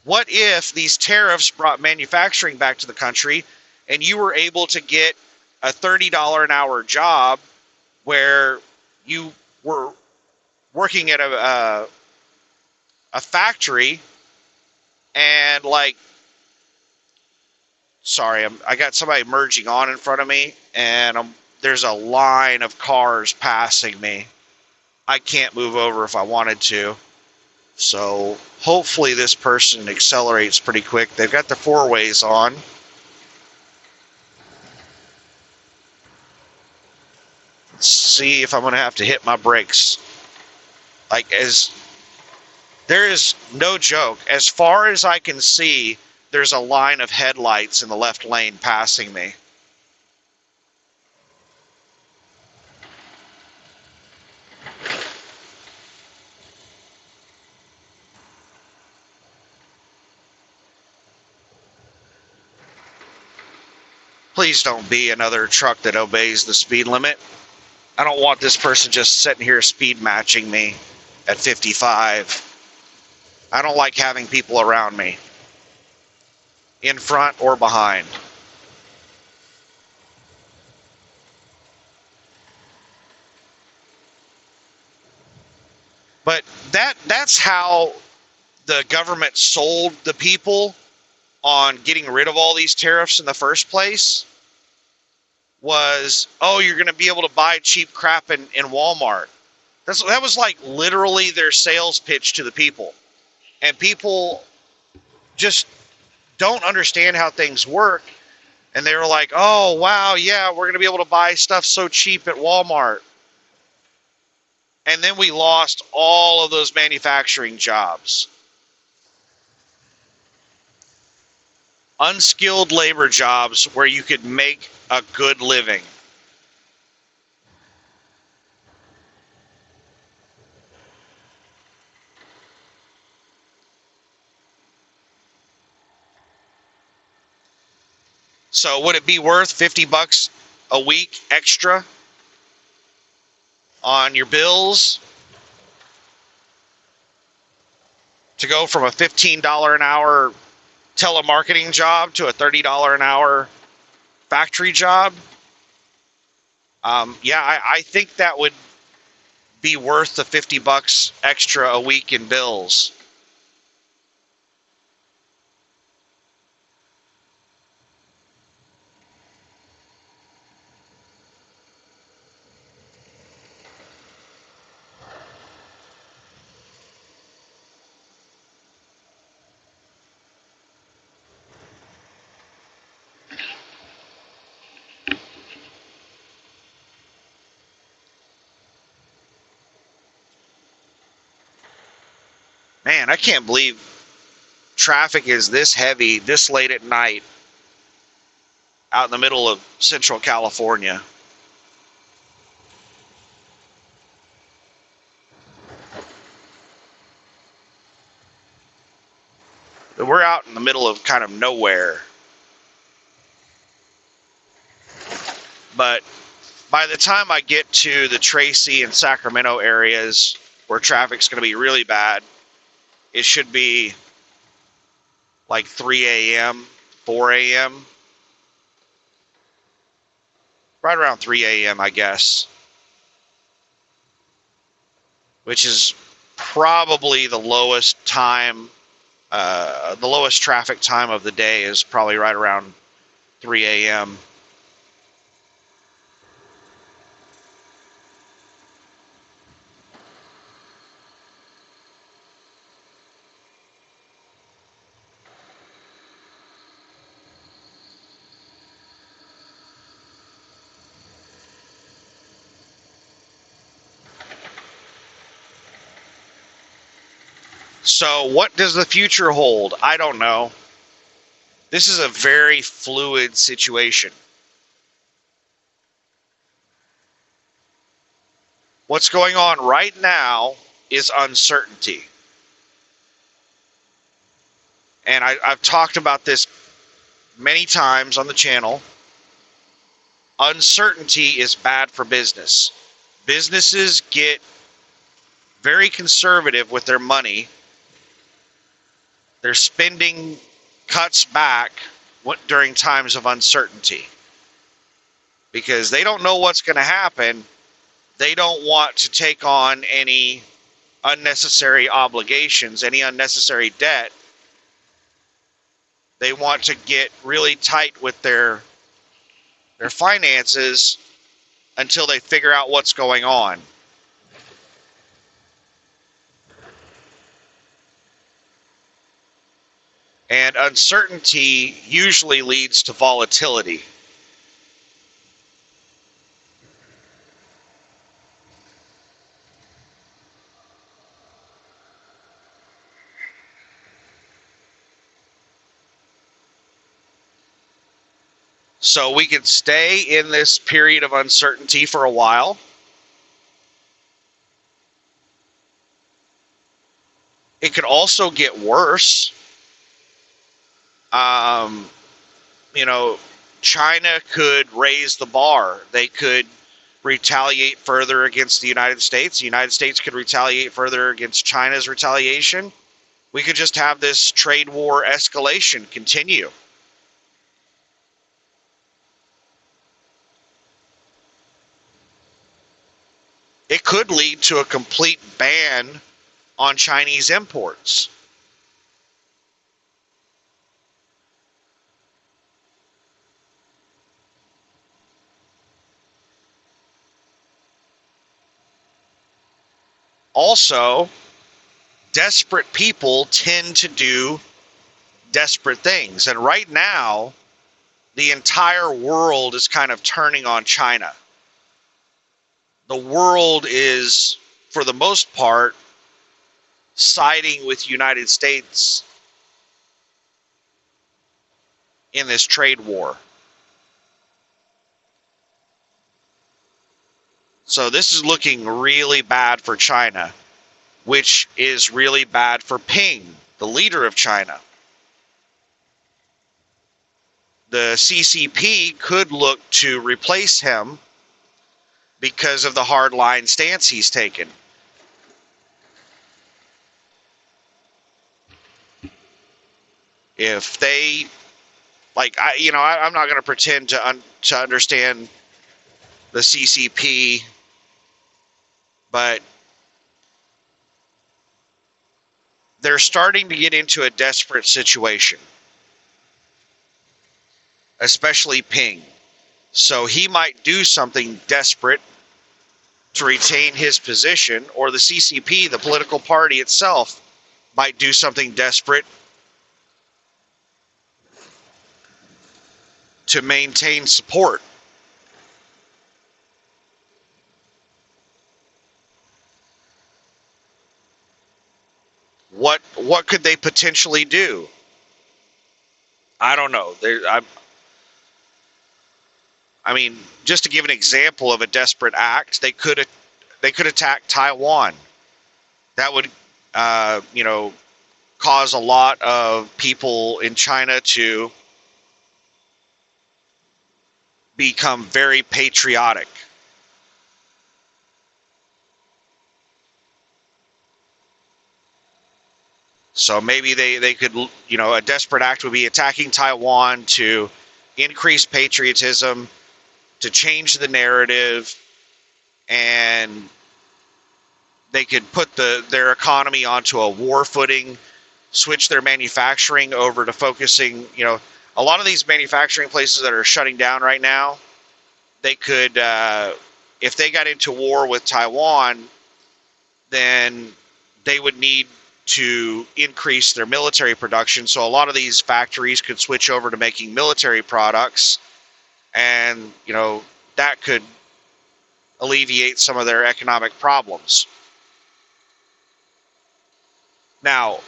What if these tariffs brought manufacturing back to the country and you were able to get a $30 an hour job where you were working at a factory and, like, sorry, I got somebody merging on in front of me, and there's a line of cars passing me. I can't move over if I wanted to. So hopefully this person accelerates pretty quick. They've got the four ways on. Let's see if I'm going to have to hit my brakes. There is no joke. As far as I can see, there's a line of headlights in the left lane passing me. Please don't be another truck that obeys the speed limit. I don't want this person just sitting here speed matching me at 55. I don't like having people around me, in front or behind. But that's how the government sold the people on getting rid of all these tariffs in the first place. Was, oh, you're going to be able to buy cheap crap in Walmart. That was like literally their sales pitch to the people. And people just don't understand how things work. And they were like, oh, wow, yeah, we're going to be able to buy stuff so cheap at Walmart. And then we lost all of those manufacturing jobs. Unskilled labor jobs where you could make a good living. So would it be worth $50 a week extra on your bills to go from a $15 an hour telemarketing job to a $30 an hour factory job? I think that would be worth the $50 extra a week in bills. Man, I can't believe traffic is this heavy this late at night out in the middle of Central California. We're out in the middle of kind of nowhere. But by the time I get to the Tracy and Sacramento areas where traffic's going to be really bad, it should be like 3 a.m., 4 a.m., right around 3 a.m., I guess, which is probably the lowest time, the lowest traffic time of the day is probably right around 3 a.m. So what does the future hold? I don't know. This is a very fluid situation. What's going on right now is uncertainty. And I've talked about this many times on the channel. Uncertainty is bad for business. Businesses get very conservative with their money. Their spending cuts back during times of uncertainty because they don't know what's going to happen. They don't want to take on any unnecessary obligations, any unnecessary debt. They want to get really tight with their finances until they figure out what's going on. And uncertainty usually leads to volatility. So we could stay in this period of uncertainty for a while. It could also get worse. You know, China could raise the bar. They could retaliate further against the United States. The United States could retaliate further against China's retaliation. We could just have this trade war escalation continue. It could lead to a complete ban on Chinese imports. Also, desperate people tend to do desperate things. And right now, the entire world is kind of turning on China. The world is, for the most part, siding with the United States in this trade war. So this is looking really bad for China, which is really bad for Ping, the leader of China. The CCP could look to replace him because of the hardline stance he's taken. If they, I'm not going to pretend to understand the CCP, but they're starting to get into a desperate situation, especially Ping. So he might do something desperate to retain his position, or the CCP, the political party itself, might do something desperate to maintain support. What could they potentially do? I don't know. I mean, just to give an example of a desperate act, they could attack Taiwan. That would, cause a lot of people in China to become very patriotic. So maybe they could, a desperate act would be attacking Taiwan to increase patriotism, to change the narrative, and they could put their economy onto a war footing, switch their manufacturing over to focusing, a lot of these manufacturing places that are shutting down right now, they could, if they got into war with Taiwan, then they would need to increase their military production. So a lot of these factories could switch over to making military products, and that could alleviate some of their economic problems. Now,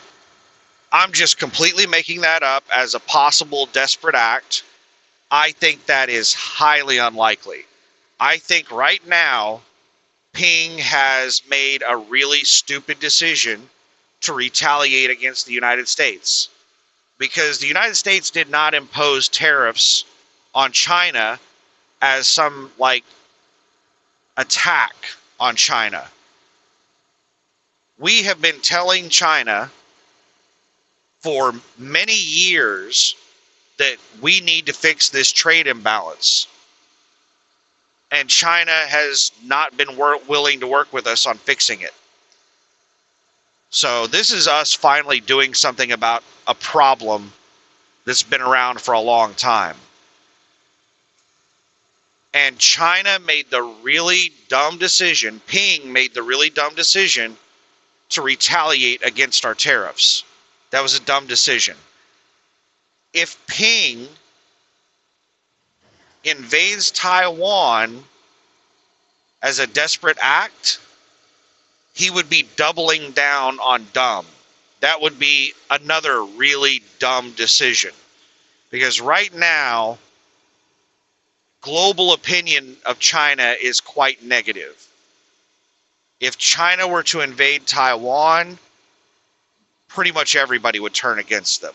I'm just completely making that up as a possible desperate act. I think that is highly unlikely. I think right now Ping has made a really stupid decision to retaliate against the United States, because the United States did not impose tariffs on China as some attack on China. We have been telling China for many years that we need to fix this trade imbalance, and China has not been willing to work with us on fixing it. So this is us finally doing something about a problem that's been around for a long time. And China made the really dumb decision, Ping made the really dumb decision to retaliate against our tariffs. That was a dumb decision. If Ping invades Taiwan as a desperate act, he would be doubling down on dumb. That would be another really dumb decision. Because right now, global opinion of China is quite negative. If China were to invade Taiwan, pretty much everybody would turn against them.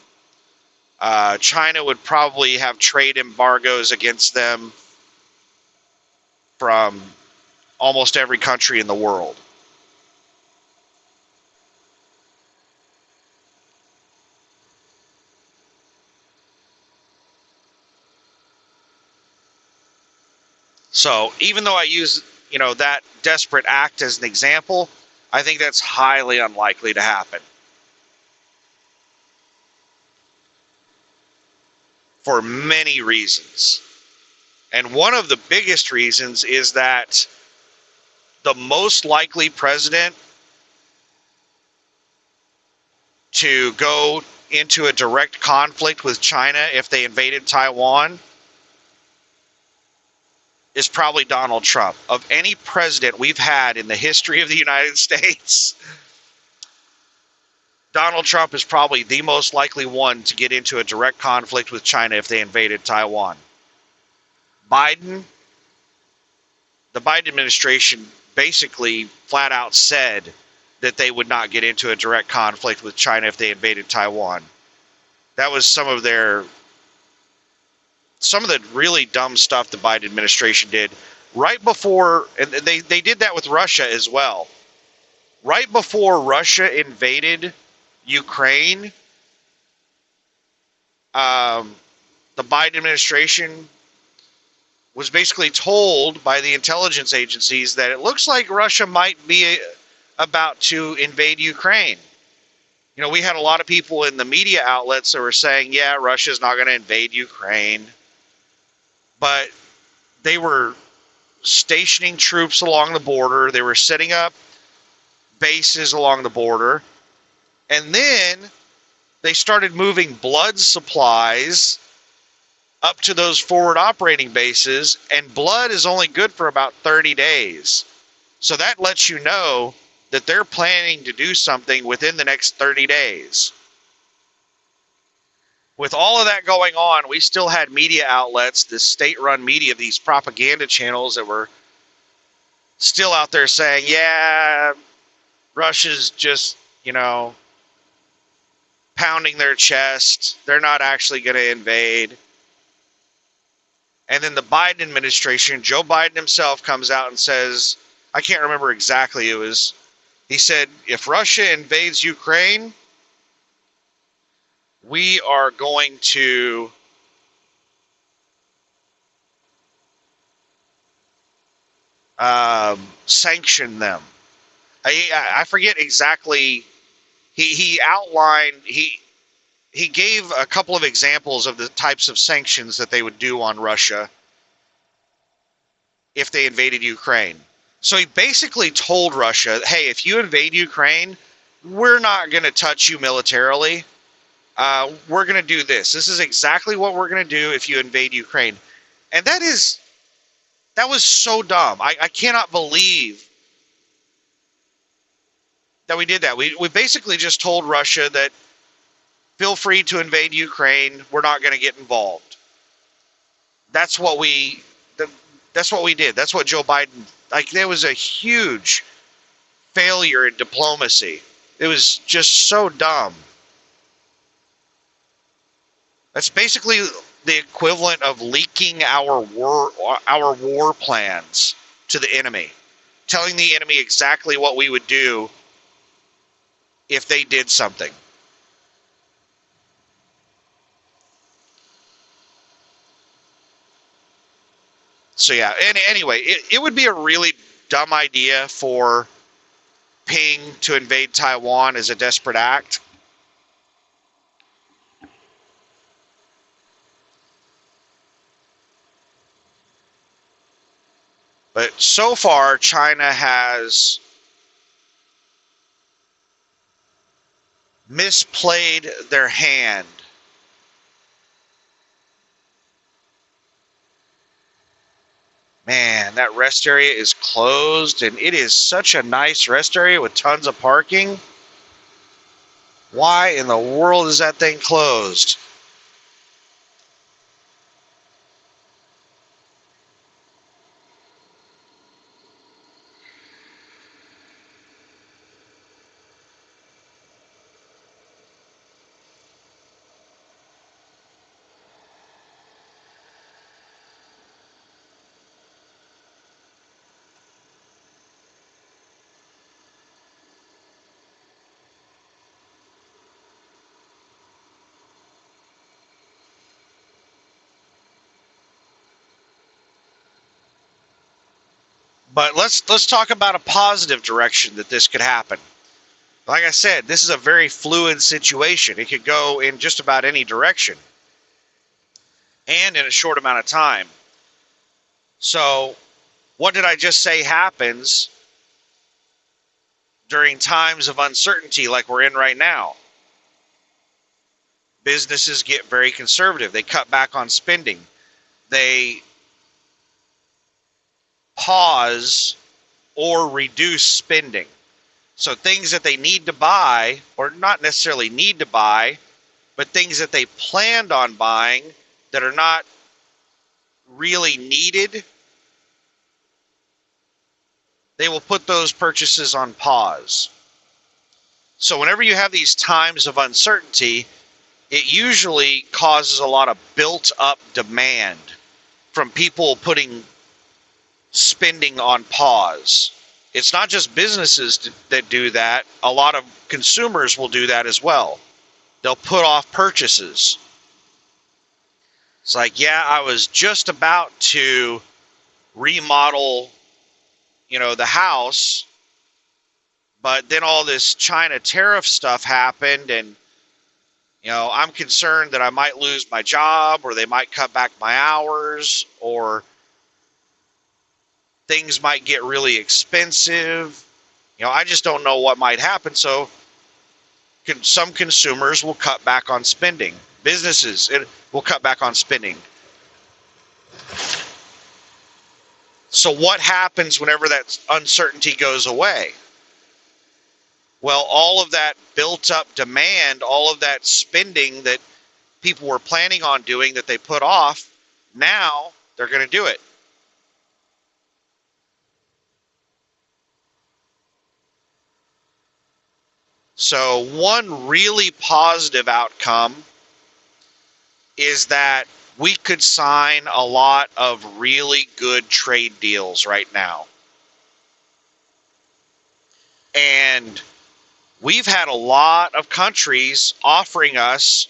China would probably have trade embargoes against them from almost every country in the world. So even though I use, that desperate act as an example, I think that's highly unlikely to happen. For many reasons. And one of the biggest reasons is that the most likely president to go into a direct conflict with China if they invaded Taiwan is probably Donald Trump. Of any president we've had in the history of the United States, Donald Trump is probably the most likely one to get into a direct conflict with China if they invaded Taiwan. The Biden administration basically flat out said that they would not get into a direct conflict with China if they invaded Taiwan. That was some of the really dumb stuff the Biden administration did right before, and they did that with Russia as well. Right before Russia invaded Ukraine, the Biden administration was basically told by the intelligence agencies that it looks like Russia might be about to invade Ukraine. We had a lot of people in the media outlets that were saying, yeah, Russia's not going to invade Ukraine. But they were stationing troops along the border. They were setting up bases along the border. And then they started moving blood supplies up to those forward operating bases. And blood is only good for about 30 days. So that lets you know that they're planning to do something within the next 30 days. With all of that going on, we still had media outlets, the state-run media, these propaganda channels that were still out there saying, yeah, Russia's just, pounding their chest. They're not actually going to invade. And then the Biden administration, Joe Biden himself comes out and says, I can't remember exactly, he said, if Russia invades Ukraine, we are going to sanction them. I forget exactly. He outlined, he gave a couple of examples of the types of sanctions that they would do on Russia if they invaded Ukraine. So he basically told Russia, hey, if you invade Ukraine, we're not going to touch you militarily. We're going to do this. This is exactly what we're going to do if you invade Ukraine. And that was so dumb. I cannot believe that we did that. We basically just told Russia that feel free to invade Ukraine. We're not going to get involved. That's what we did. That's what Joe Biden, there was a huge failure in diplomacy. It was just so dumb. That's basically the equivalent of leaking our war plans to the enemy, telling the enemy exactly what we would do if they did something. So yeah, and anyway, it would be a really dumb idea for Ping to invade Taiwan as a desperate act. But so far, China has misplayed their hand. Man, that rest area is closed, and it is such a nice rest area with tons of parking. Why in the world is that thing closed? But let's talk about a positive direction that this could happen. Like I said, this is a very fluid situation. It could go in just about any direction and in a short amount of time. So, what did I just say happens during times of uncertainty like we're in right now? Businesses get very conservative. They cut back on spending. They pause or reduce spending. So things that they need to buy, or not necessarily need to buy, but things that they planned on buying that are not really needed, they will put those purchases on pause. So whenever you have these times of uncertainty, it usually causes a lot of built-up demand from people putting spending on pause. It's not just businesses that do that. A lot of consumers will do that as well. They'll put off purchases. It's like, yeah, I was just about to remodel, the house, but then all this China tariff stuff happened, and I'm concerned that I might lose my job, or they might cut back my hours, or things might get really expensive. I just don't know what might happen. So some consumers will cut back on spending. Businesses will cut back on spending. So what happens whenever that uncertainty goes away? Well, all of that built up demand, all of that spending that people were planning on doing that they put off, now they're going to do it. So one really positive outcome is that we could sign a lot of really good trade deals right now. And we've had a lot of countries offering us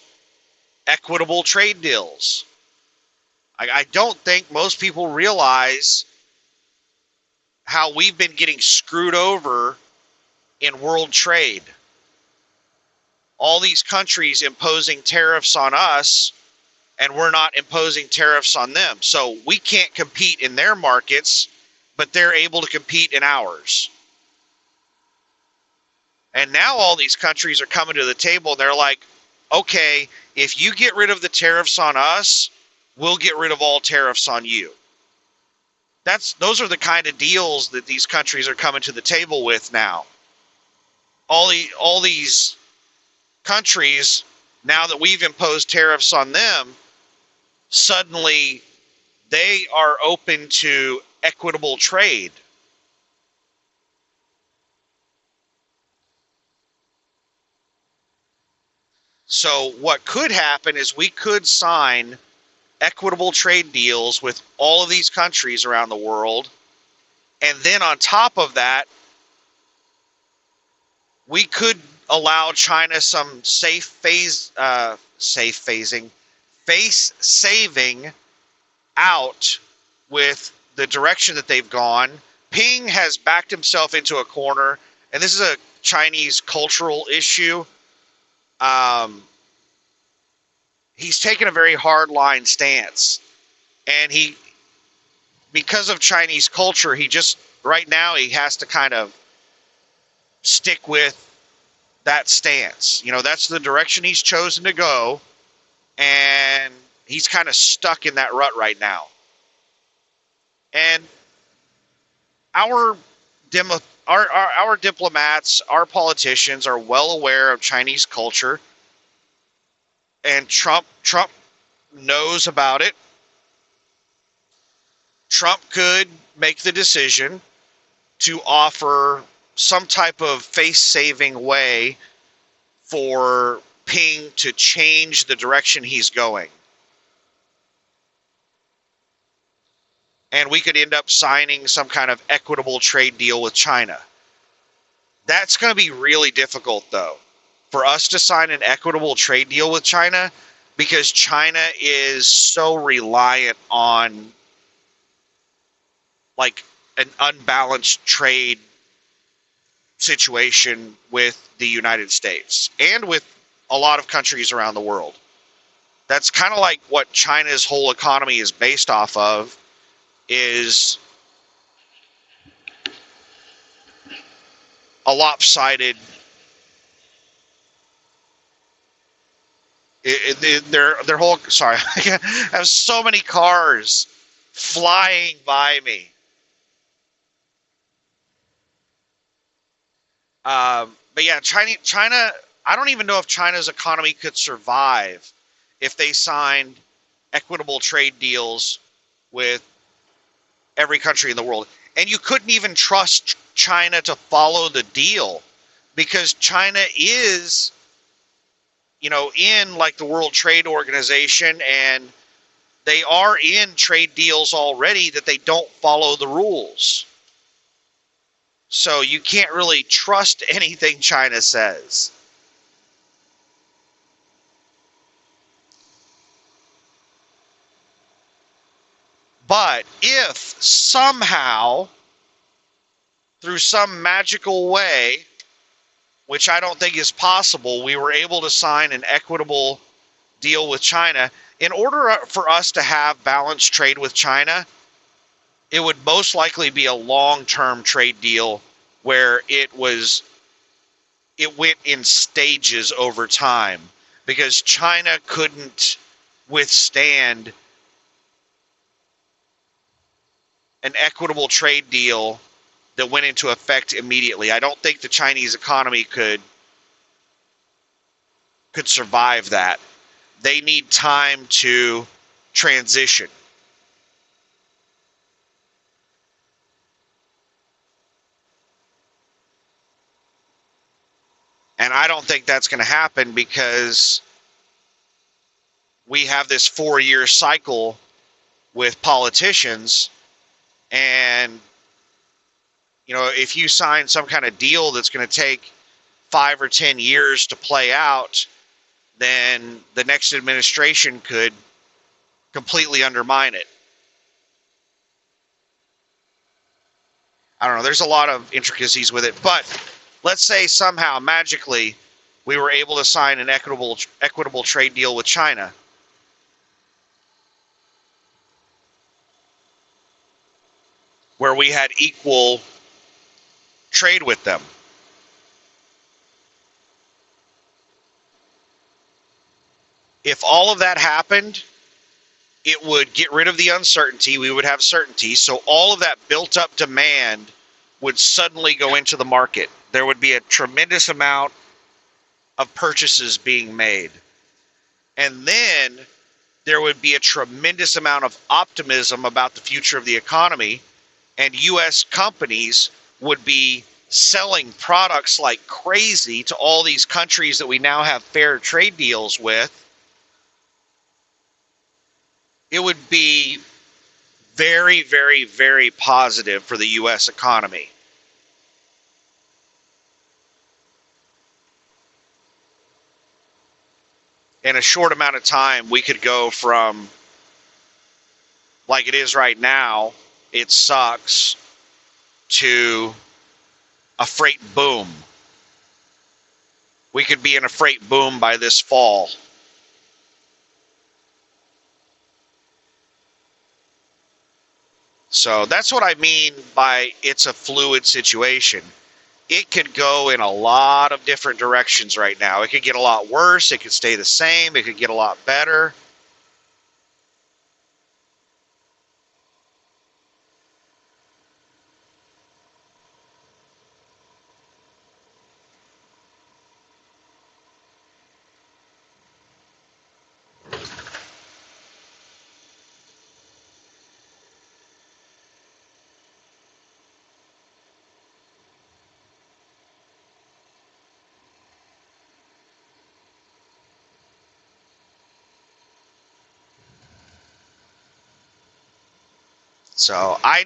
equitable trade deals. I don't think most people realize how we've been getting screwed over in world trade. All these countries imposing tariffs on us, and we're not imposing tariffs on them. So we can't compete in their markets, but they're able to compete in ours. And now all these countries are coming to the table and they're like, okay, if you get rid of the tariffs on us, we'll get rid of all tariffs on you. Those are the kind of deals that these countries are coming to the table with now. All these countries, now that we've imposed tariffs on them, suddenly they are open to equitable trade. So what could happen is we could sign equitable trade deals with all of these countries around the world. And then on top of that, we could allow China some face saving out with the direction that they've gone. Ping has backed himself into a corner, and this is a Chinese cultural issue. He's taken a very hard-line stance, and because of Chinese culture, right now he has to kind of stick with that stance. That's the direction he's chosen to go, and he's kind of stuck in that rut right now. And our diplomats, our politicians are well aware of Chinese culture, and Trump knows about it. Trump could make the decision to offer some type of face-saving way for Ping to change the direction he's going. And we could end up signing some kind of equitable trade deal with China. That's going to be really difficult, though, for us to sign an equitable trade deal with China, because China is so reliant on like an unbalanced trade situation with the United States and with a lot of countries around the world. That's kind of like what China's whole economy is based off of, is a lopsided. Their whole. Sorry, I have so many cars flying by me. But yeah, China. I don't even know if China's economy could survive if they signed equitable trade deals with every country in the world. And you couldn't even trust China to follow the deal, because China is, in like the World Trade Organization, and they are in trade deals already that they don't follow the rules. So you can't really trust anything China says. But if somehow, through some magical way, which I don't think is possible, we were able to sign an equitable deal with China, in order for us to have balanced trade with China, it would most likely be a long-term trade deal where it went in stages over time, because China couldn't withstand an equitable trade deal that went into effect immediately. I don't think the Chinese economy could survive that. They need time to transition. And I don't think that's going to happen because we have this 4-year cycle with politicians. And, you know, if you sign some kind of deal that's going to take 5 or 10 years to play out, then the next administration could completely undermine it. I don't know. There's a lot of intricacies with it. But let's say somehow, magically, we were able to sign an equitable trade deal with China. Where we had equal trade with them. If all of that happened, it would get rid of the uncertainty. We would have certainty. So all of that built up demand would suddenly go into the market. There would be a tremendous amount of purchases being made. And then there would be a tremendous amount of optimism about the future of the economy. And U.S. companies would be selling products like crazy to all these countries that we now have fair trade deals with. It would be very, very, very positive for the U.S. economy. In a short amount of time, we could go from, like it is right now, it sucks, to a freight boom. We could be in a freight boom by this fall. So that's what I mean by it's a fluid situation. It could go in a lot of different directions right now. It could get a lot worse. It could stay the same. It could get a lot better. So I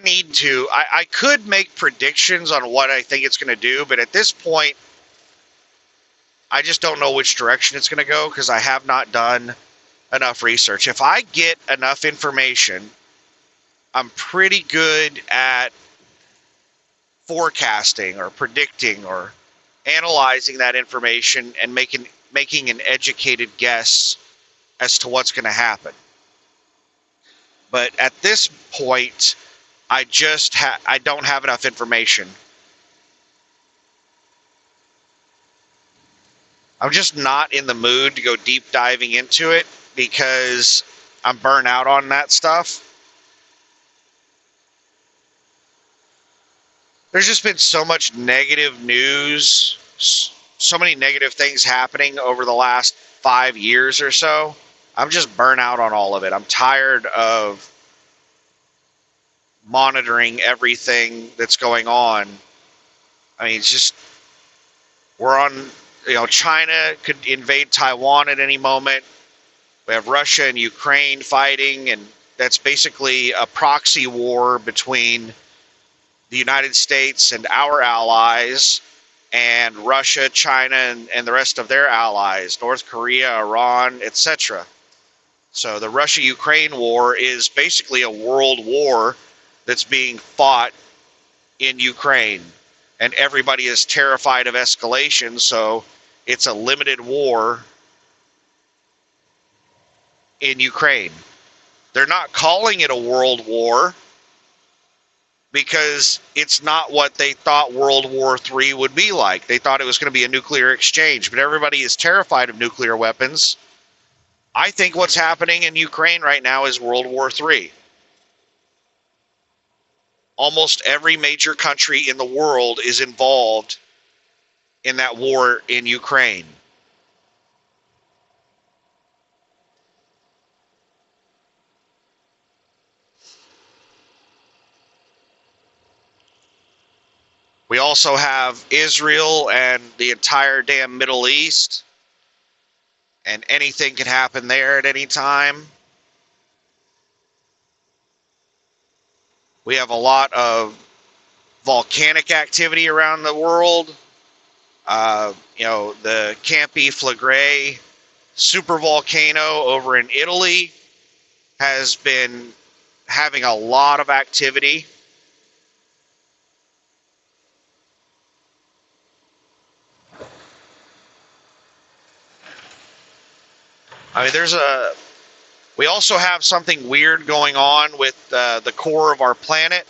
could make predictions on what I think it's going to do, but at this point, I just don't know which direction it's going to go because I have not done enough research. If I get enough information, I'm pretty good at forecasting or predicting or analyzing that information and making an educated guess as to what's going to happen. But at this point, I don't have enough information. I'm just not in the mood to go deep diving into it because I'm burnt out on that stuff. There's just been so much negative news, so many negative things happening over the last 5 years or so. I'm just burnt out on all of it. I'm tired of monitoring everything that's going on. I mean, it's just, we're on, China could invade Taiwan at any moment. We have Russia and Ukraine fighting, and that's basically a proxy war between the United States and our allies, and Russia, China, and the rest of their allies, North Korea, Iran, etc. So the Russia-Ukraine war is basically a world war that's being fought in Ukraine. And everybody is terrified of escalation, so it's a limited war in Ukraine. They're not calling it a world war because it's not what they thought World War III would be like. They thought it was going to be a nuclear exchange, but everybody is terrified of nuclear weapons. I think what's happening in Ukraine right now is World War III. almost every major country in the world is involved in that war in Ukraine. We also have Israel and the entire damn Middle East, and anything can happen there at any time. We have a lot of volcanic activity around the world. The Campi Flegrei super volcano over in Italy has been having a lot of activity. I mean, we also have something weird going on with the core of our planet.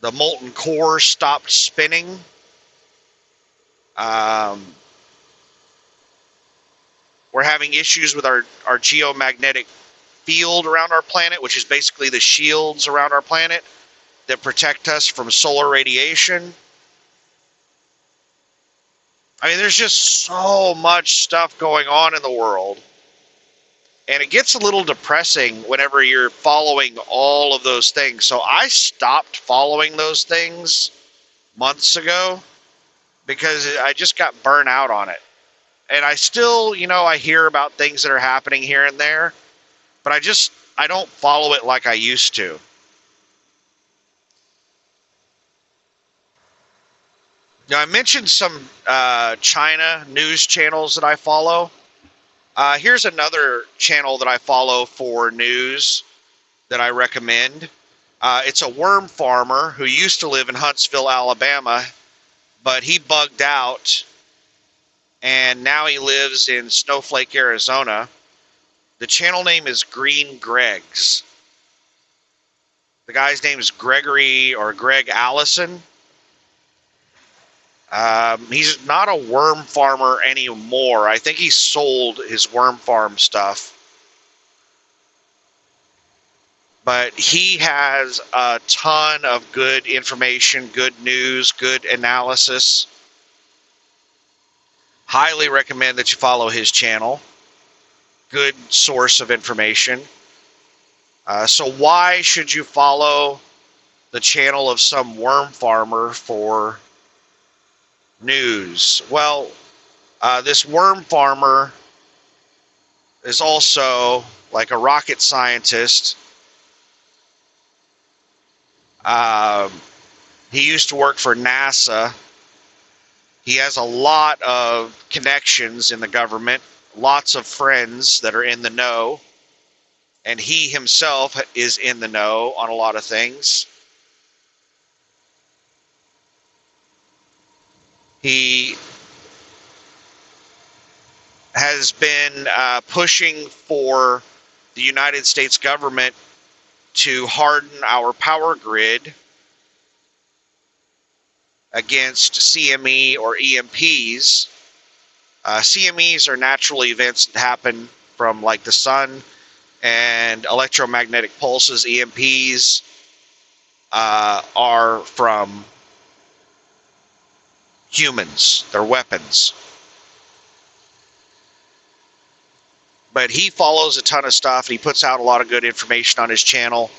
The molten core stopped spinning. We're having issues with our geomagnetic field around our planet, which is basically the shields around our planet that protect us from solar radiation. I mean, there's just so much stuff going on in the world. And it gets a little depressing whenever you're following all of those things. So I stopped following those things months ago because I just got burnt out on it. And I still, I hear about things that are happening here and there, but I don't follow it like I used to. Now, I mentioned some China news channels that I follow. Here's another channel that I follow for news that I recommend. It's a worm farmer who used to live in Huntsville, Alabama, but he bugged out, and now he lives in Snowflake, Arizona. The channel name is Green Greg's. The guy's name is Gregory or Greg Allison. He's not a worm farmer anymore. I think he sold his worm farm stuff. But he has a ton of good information, good news, good analysis. Highly recommend that you follow his channel. Good source of information. So why should you follow the channel of some worm farmer for news? Well, this worm farmer is also like a rocket scientist. He used to work for NASA. He has a lot of connections in the government, lots of friends that are in the know, and he himself is in the know on a lot of things. He has been pushing for the United States government to harden our power grid against CME or EMPs. CMEs are natural events that happen from like the sun and electromagnetic pulses. EMPs are from humans. They're weapons. But he follows a ton of stuff. He puts out a lot of good information on his channel.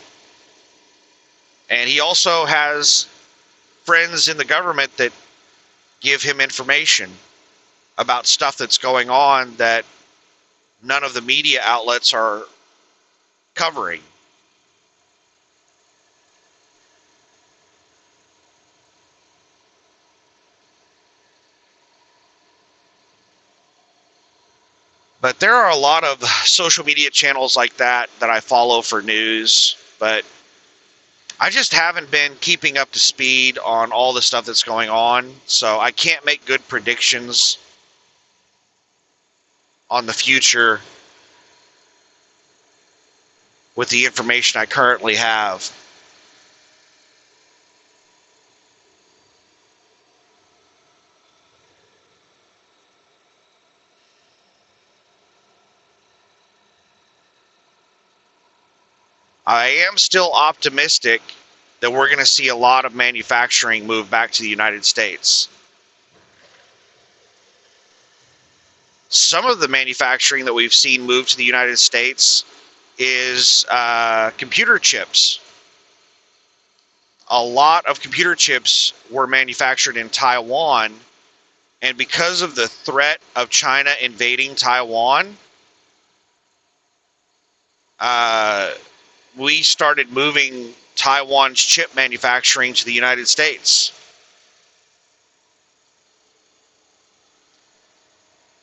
And he also has friends in the government that give him information about stuff that's going on that none of the media outlets are covering. But there are a lot of social media channels like that that I follow for news, but I just haven't been keeping up to speed on all the stuff that's going on, so I can't make good predictions on the future with the information I currently have. I am still optimistic that we're going to see a lot of manufacturing move back to the United States. Some of the manufacturing that we've seen move to the United States is computer chips. A lot of computer chips were manufactured in Taiwan, and because of the threat of China invading Taiwan, we started moving Taiwan's chip manufacturing to the United States.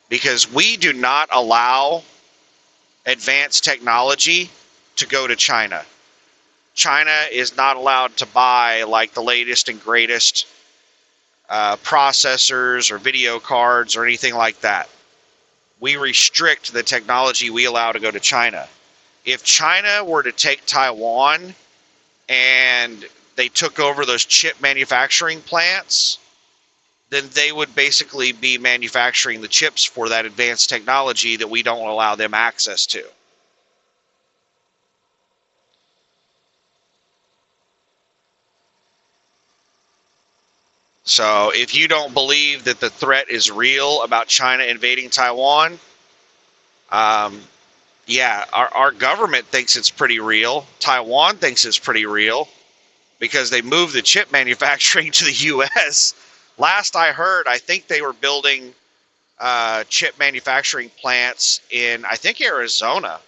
Because we do not allow advanced technology to go to China. China is not allowed to buy like the latest and greatest processors or video cards or anything like that. We restrict the technology we allow to go to China. If China were to take Taiwan and they took over those chip manufacturing plants, then they would basically be manufacturing the chips for that advanced technology that we don't allow them access to. So if you don't believe that the threat is real about China invading Taiwan, yeah, our government thinks it's pretty real. Taiwan thinks it's pretty real because they moved the chip manufacturing to the U.S. Last I heard, I think they were building chip manufacturing plants in, I think, Arizona.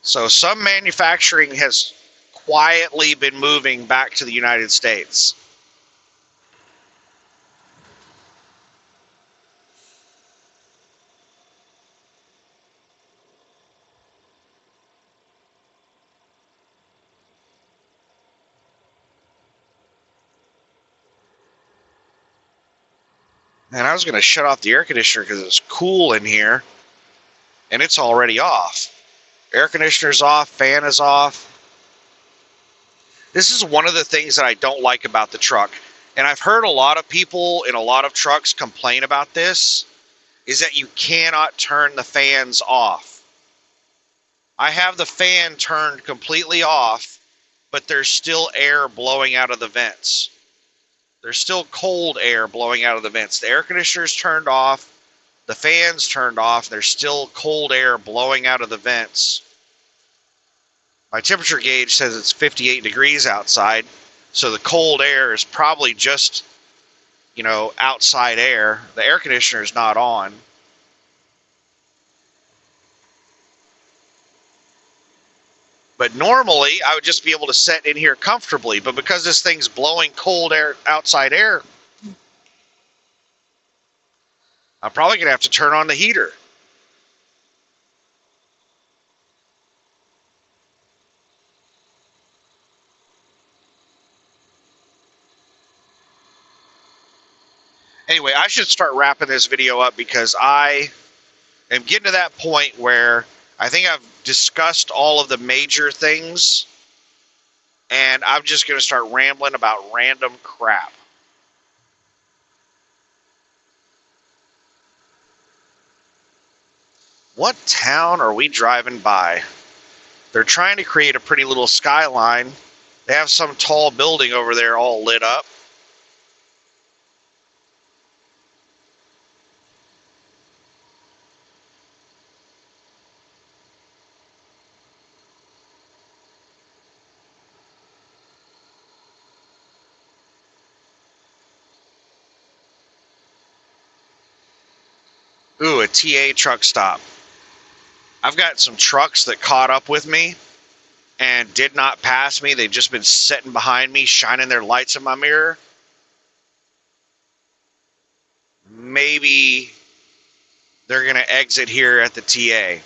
So some manufacturing has quietly been moving back to the United States. And I was going to shut off the air conditioner because it's cool in here, and it's already off. Air conditioner's off, fan is off. This is one of the things that I don't like about the truck. And I've heard a lot of people in a lot of trucks complain about this, is that you cannot turn the fans off. I have the fan turned completely off, but there's still air blowing out of the vents. There's still cold air blowing out of the vents. The air conditioner's turned off, the fan's turned off, there's still cold air blowing out of the vents. My temperature gauge says it's 58 degrees outside, so the cold air is probably just, outside air. The air conditioner is not on. But normally, I would just be able to sit in here comfortably, but because this thing's blowing cold air, outside air, I'm probably going to have to turn on the heater. Anyway, I should start wrapping this video up because I am getting to that point where I think I've discussed all of the major things, and I'm just going to start rambling about random crap. What town are we driving by? They're trying to create a pretty little skyline. They have some tall building over there all lit up. Ooh, a TA truck stop. I've got some trucks that caught up with me and did not pass me. They've just been sitting behind me, shining their lights in my mirror. Maybe they're going to exit here at the TA.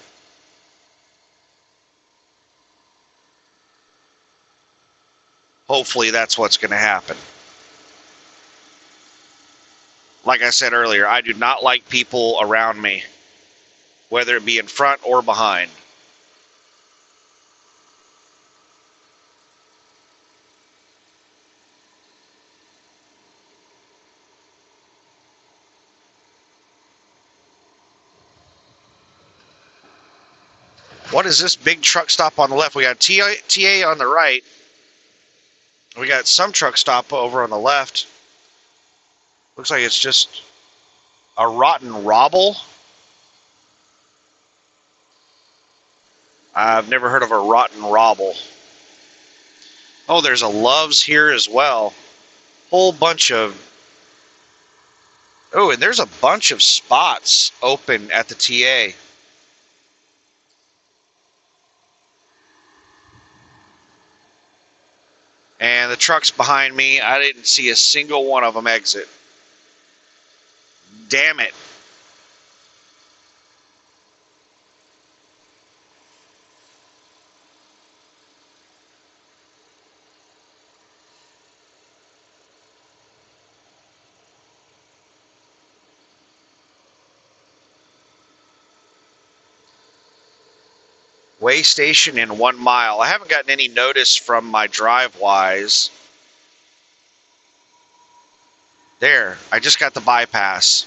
Hopefully that's what's going to happen. Like I said earlier, I do not like people around me, whether it be in front or behind. What is this big truck stop on the left? We got TA on the right. We got some truck stop over on the left. Looks like it's just a rotten robble. I've never heard of a rotten robble. Oh, there's a Love's here as well. Whole bunch of... Oh, and there's a bunch of spots open at the TA. And the trucks behind me, I didn't see a single one of them exit. Damn it. Way station in 1 mile. I haven't gotten any notice from my DriveWise. There, I just got the bypass.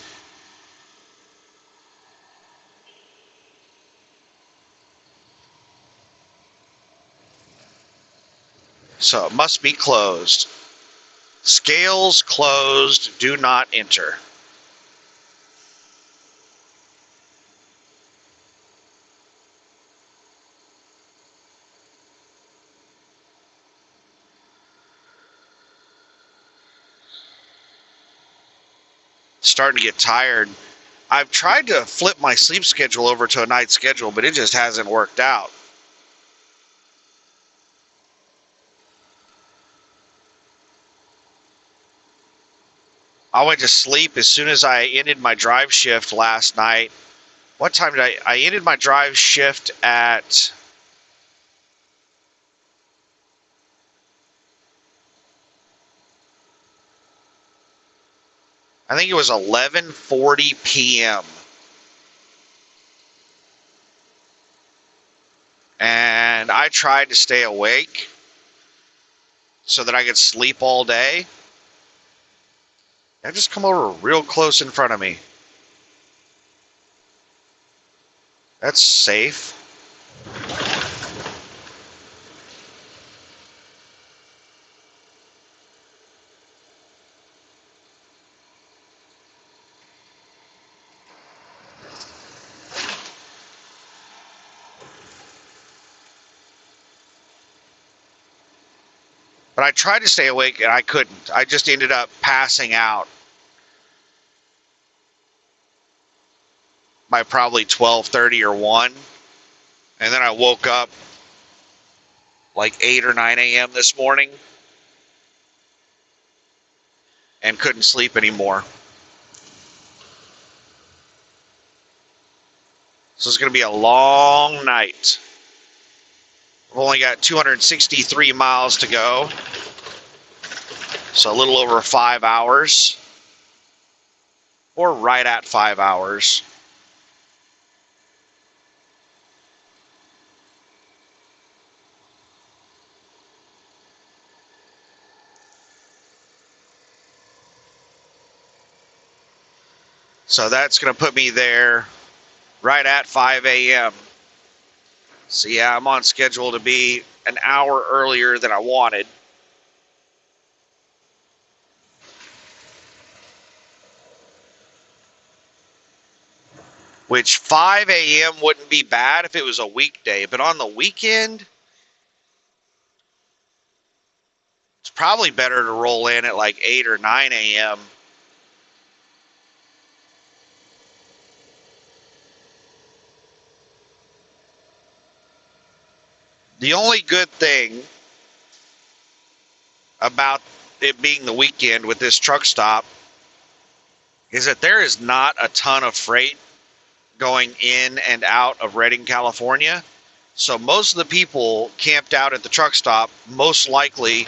So it must be closed. Scales closed, do not enter. Starting to get tired. I've tried to flip my sleep schedule over to a night schedule, but it just hasn't worked out. I went to sleep as soon as I ended my drive shift last night. What time did I ended my drive shift at... I think it was 11:40 p.m. And I tried to stay awake so that I could sleep all day. Now just come over real close in front of me. That's safe. But I tried to stay awake and I couldn't. I just ended up passing out by probably 12:30 or 1. And then I woke up like 8 or 9 a.m. this morning and couldn't sleep anymore. So it's going to be a long night. I've only got 263 miles to go. So a little over 5 hours. Or right at 5 hours. So that's going to put me there right at 5 a.m. So yeah, I'm on schedule to be an hour earlier than I wanted. Which 5 a.m. wouldn't be bad if it was a weekday, but on the weekend, it's probably better to roll in at like 8 or 9 a.m. The only good thing about it being the weekend with this truck stop is that there is not a ton of freight going in and out of Redding, California. So most of the people camped out at the truck stop most likely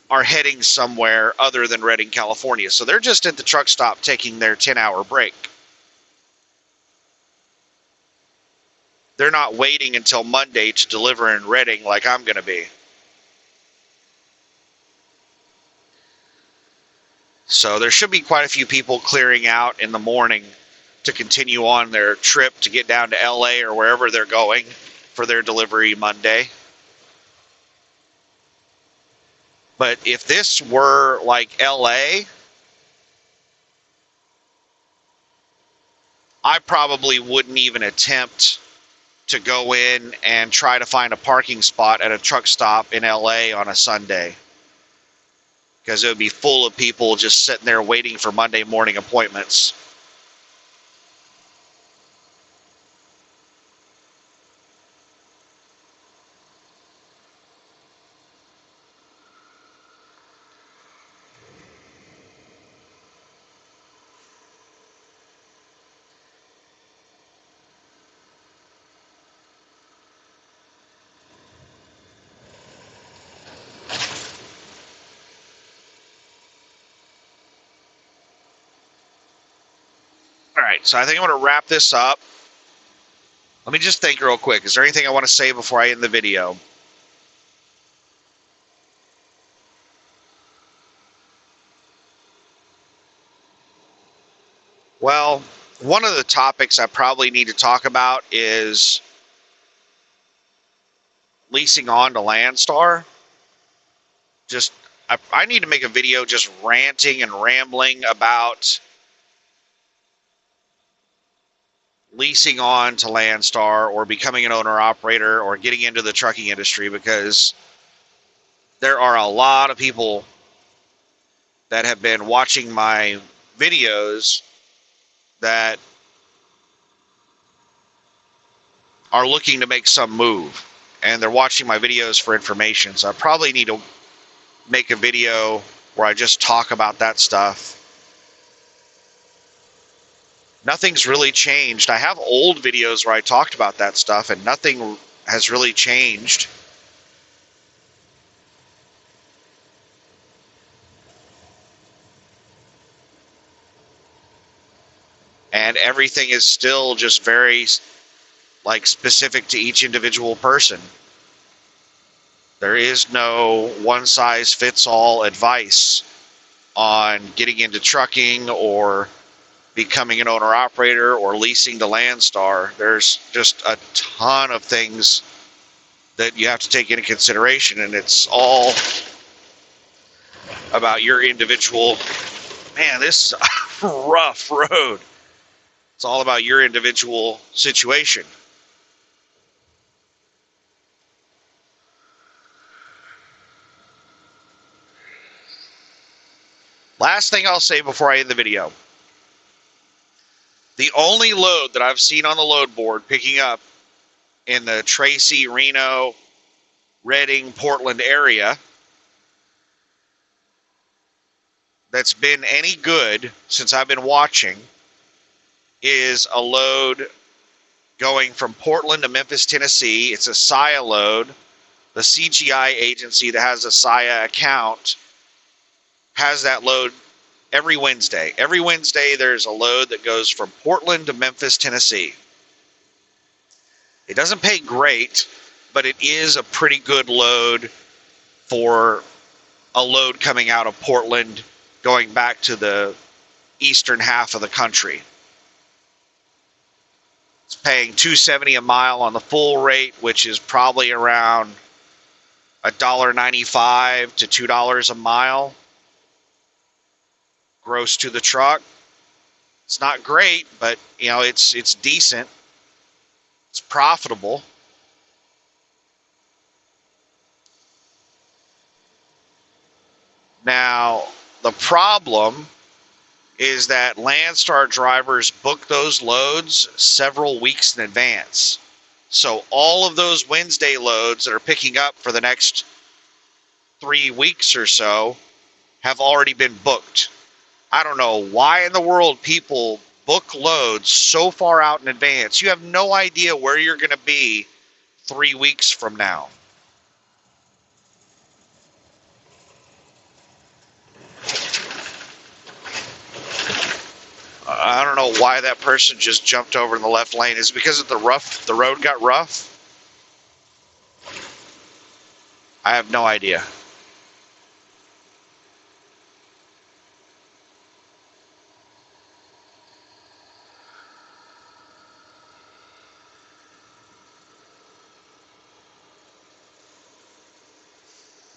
are heading somewhere other than Redding, California. So they're just at the truck stop taking their 10-hour break. They're not waiting until Monday to deliver in Redding like I'm going to be. So there should be quite a few people clearing out in the morning. to continue on their trip to get down to LA or wherever they're going for their delivery Monday. But if this were like LA, I probably wouldn't even attempt to go in and try to find a parking spot at a truck stop in LA on a Sunday, because it would be full of people just sitting there waiting for Monday morning appointments. All right, so I think I'm going to wrap this up. Let me just think real quick. Is there anything I want to say before I end the video? Well, one of the topics I probably need to talk about is leasing on to Landstar. I need to make a video just ranting and rambling about leasing on to Landstar or becoming an owner-operator or getting into the trucking industry, because there are a lot of people that have been watching my videos that are looking to make some move, and they're watching my videos for information. So I probably need to make a video where I just talk about that stuff. Nothing's really changed. I have old videos where I talked about that stuff, and nothing has really changed. And everything is still just very specific to each individual person. There is no one size fits all advice on getting into trucking or becoming an owner operator or leasing to Landstar. There's just a ton of things that you have to take into consideration, and it's all about your individual. Man, this is a rough road. It's all about your individual situation. Last thing I'll say before I end the video. The only load that I've seen on the load board picking up in the Tracy, Reno, Redding, Portland area that's been any good since I've been watching is a load going from Portland to Memphis, Tennessee. It's a SIA load. The CGI agency that has a SIA account has that load every Wednesday. Every Wednesday there's a load that goes from Portland to Memphis, Tennessee. It doesn't pay great, but it is a pretty good load for a load coming out of Portland going back to the eastern half of the country. It's paying $2.70 a mile on the full rate, which is probably around $1.95 to $2 a mile gross to the truck. It's not great, but it's decent. It's profitable. Now, the problem is that Landstar drivers book those loads several weeks in advance. So all of those Wednesday loads that are picking up for the next 3 weeks or so have already been booked. I don't know why in the world people book loads so far out in advance. You have no idea where you're going to be 3 weeks from now. I don't know why that person just jumped over in the left lane. Is it because of the road got rough? I have no idea.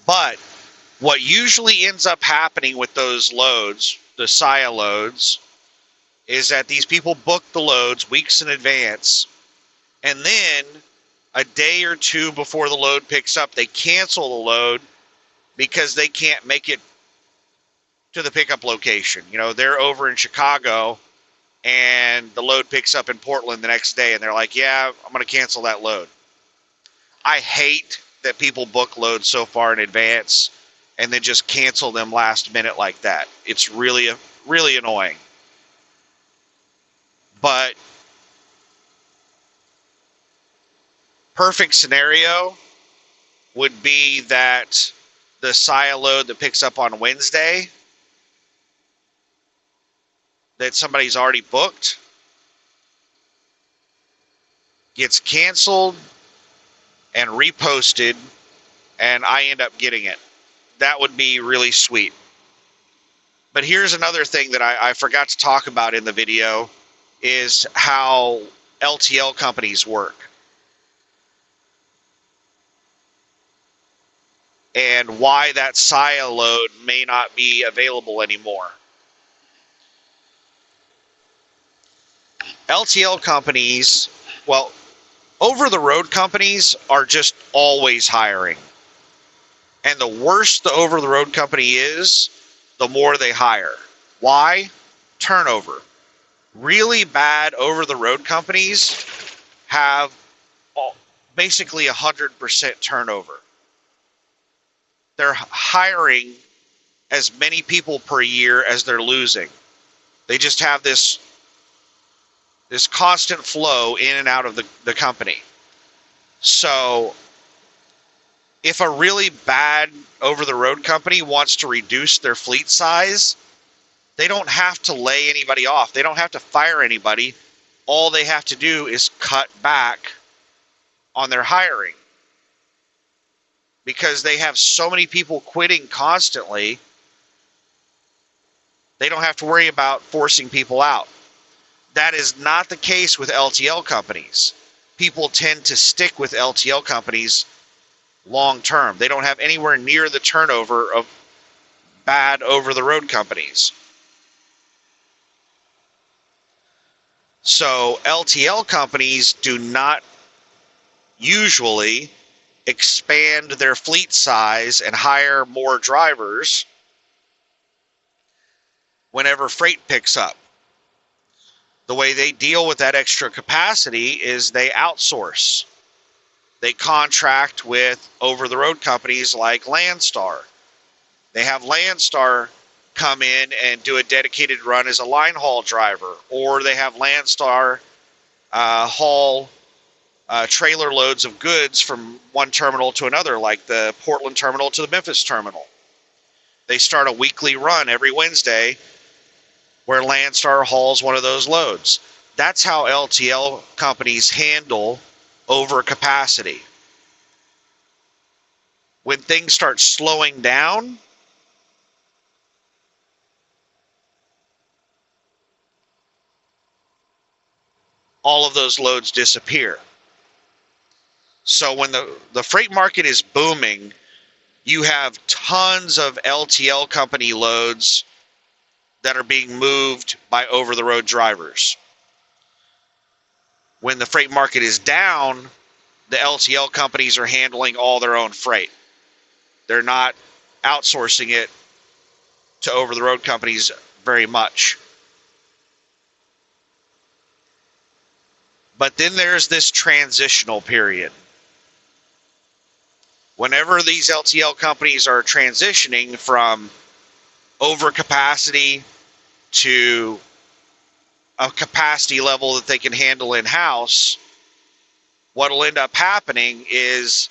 But what usually ends up happening with those loads, the SIA loads, is that these people book the loads weeks in advance, and then a day or two before the load picks up, they cancel the load because they can't make it to the pickup location. You know, they're over in Chicago and the load picks up in Portland the next day, and they're like, yeah, I'm going to cancel that load. I hate that people book loads so far in advance and then just cancel them last minute like that. It's really, really annoying. But perfect scenario would be that the SIA load that picks up on Wednesday that somebody's already booked gets canceled and reposted, and I end up getting it. That would be really sweet. But here's another thing that I forgot to talk about in the video, is how LTL companies work. And why that SIA load may not be available anymore. LTL companies, well, over-the-road companies are just always hiring. And the worse the over-the-road company is, the more they hire. Why? Turnover. Really bad over-the-road companies have basically 100% turnover. They're hiring as many people per year as they're losing. They just have this constant flow in and out of the company. So if a really bad over-the-road company wants to reduce their fleet size, they don't have to lay anybody off. They don't have to fire anybody. All they have to do is cut back on their hiring. Because they have so many people quitting constantly, they don't have to worry about forcing people out. That is not the case with LTL companies. People tend to stick with LTL companies long term. They don't have anywhere near the turnover of bad over-the-road companies. So LTL companies do not usually expand their fleet size and hire more drivers whenever freight picks up. The way they deal with that extra capacity is they outsource. They contract with over-the-road companies like Landstar. They have Landstar come in and do a dedicated run as a line haul driver, or they have Landstar haul trailer loads of goods from one terminal to another, like the Portland terminal to the Memphis terminal. They start a weekly run every Wednesday where Landstar hauls one of those loads. That's how LTL companies handle overcapacity. When things start slowing down, all of those loads disappear. So when the freight market is booming, you have tons of LTL company loads that are being moved by over-the-road drivers. When the freight market is down, the LTL companies are handling all their own freight. They're not outsourcing it to over-the-road companies very much. But then there's this transitional period. Whenever these LTL companies are transitioning from overcapacity to a capacity level that they can handle in-house, what will end up happening is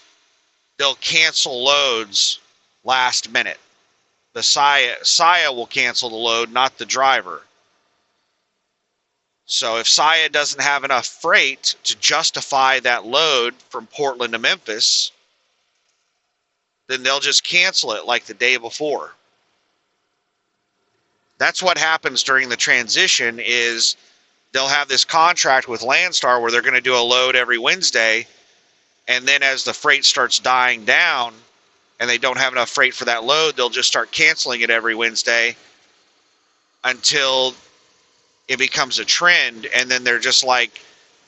they'll cancel loads last minute. The SIA will cancel the load, not the driver. So if SIA doesn't have enough freight to justify that load from Portland to Memphis, then they'll just cancel it like the day before. That's what happens during the transition, is they'll have this contract with Landstar where they're going to do a load every Wednesday, and then as the freight starts dying down, and they don't have enough freight for that load, they'll just start canceling it every Wednesday until it becomes a trend, and then they're just like,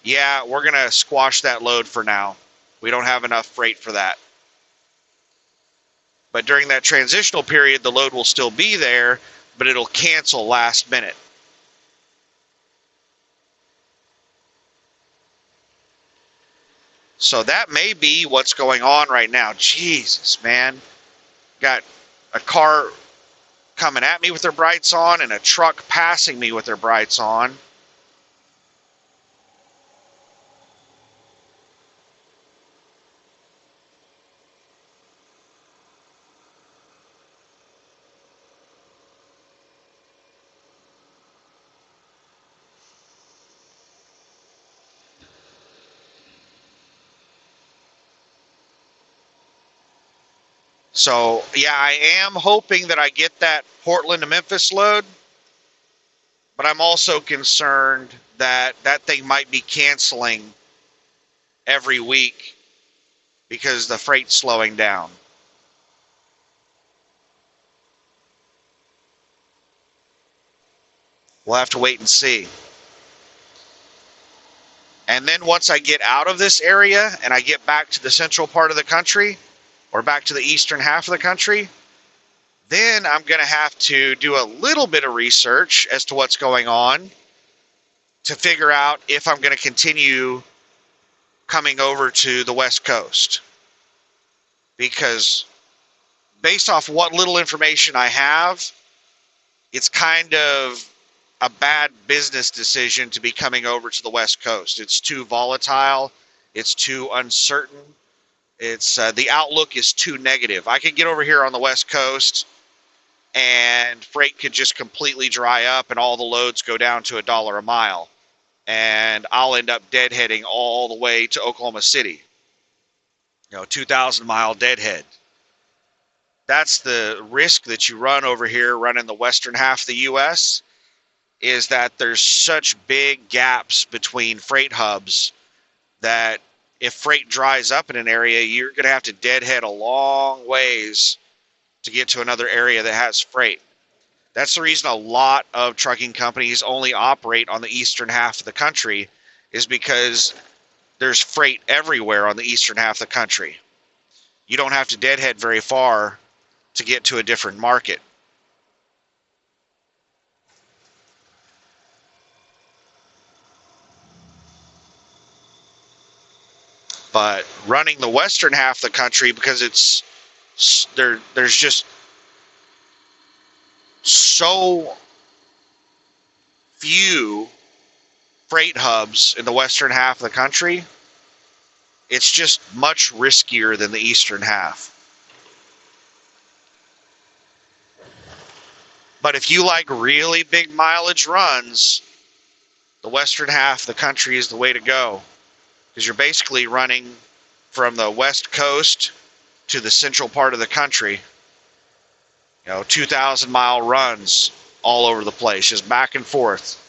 yeah, we're going to squash that load for now. We don't have enough freight for that. But during that transitional period, the load will still be there, but it'll cancel last minute. So that may be what's going on right now. Jesus, man. Got a car coming at me with their brights on and a truck passing me with their brights on. So, yeah, I am hoping that I get that Portland to Memphis load, but I'm also concerned that that thing might be canceling every week because the freight's slowing down. We'll have to wait and see. And then once I get out of this area and I get back to the central part of the country or back to the eastern half of the country, then I'm going to have to do a little bit of research as to what's going on to figure out if I'm going to continue coming over to the West Coast. Because based off what little information I have, it's kind of a bad business decision to be coming over to the West Coast. It's too volatile. It's too uncertain. It's the outlook is too negative. I could get over here on the West Coast and freight could just completely dry up and all the loads go down to $1 a mile. And I'll end up deadheading all the way to Oklahoma City. 2,000-mile deadhead. That's the risk that you run over here running the western half of the U.S., is that there's such big gaps between freight hubs that if freight dries up in an area, you're going to have to deadhead a long ways to get to another area that has freight. That's the reason a lot of trucking companies only operate on the eastern half of the country, is because there's freight everywhere on the eastern half of the country. You don't have to deadhead very far to get to a different market. But running the western half of the country, because there's just so few freight hubs in the western half of the country, it's just much riskier than the eastern half. But if you like really big mileage runs, the western half of the country is the way to go, because you're basically running from the west coast to the central part of the country. 2,000-mile runs all over the place, just back and forth.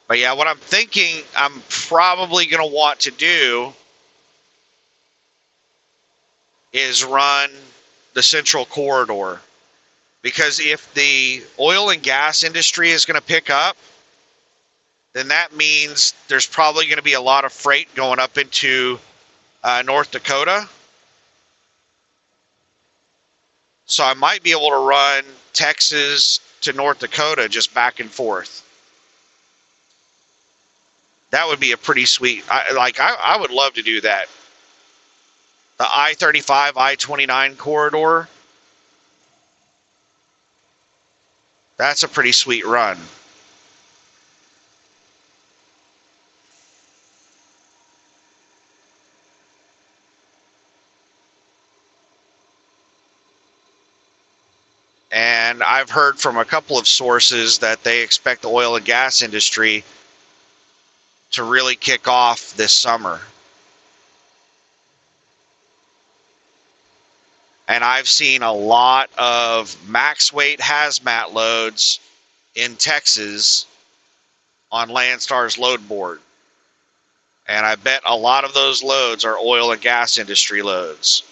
But yeah, what I'm thinking I'm probably going to want to do is run the central corridor. Because if the oil and gas industry is going to pick up, then that means there's probably going to be a lot of freight going up into North Dakota. So I might be able to run Texas to North Dakota just back and forth. That would be a pretty sweet, I would love to do that. The I-35, I-29 corridor, that's a pretty sweet run. And I've heard from a couple of sources that they expect the oil and gas industry to really kick off this summer. And I've seen a lot of max weight hazmat loads in Texas on Landstar's load board. And I bet a lot of those loads are oil and gas industry loads.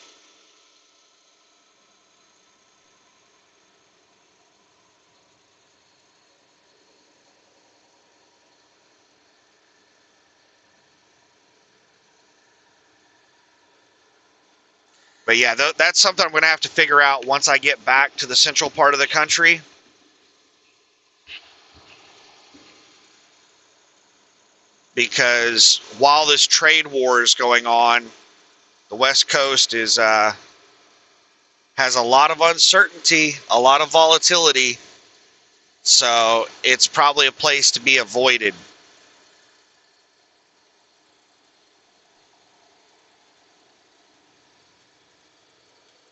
But yeah, that's something I'm going to have to figure out once I get back to the central part of the country. Because while this trade war is going on, the West Coast is has a lot of uncertainty, a lot of volatility. So it's probably a place to be avoided.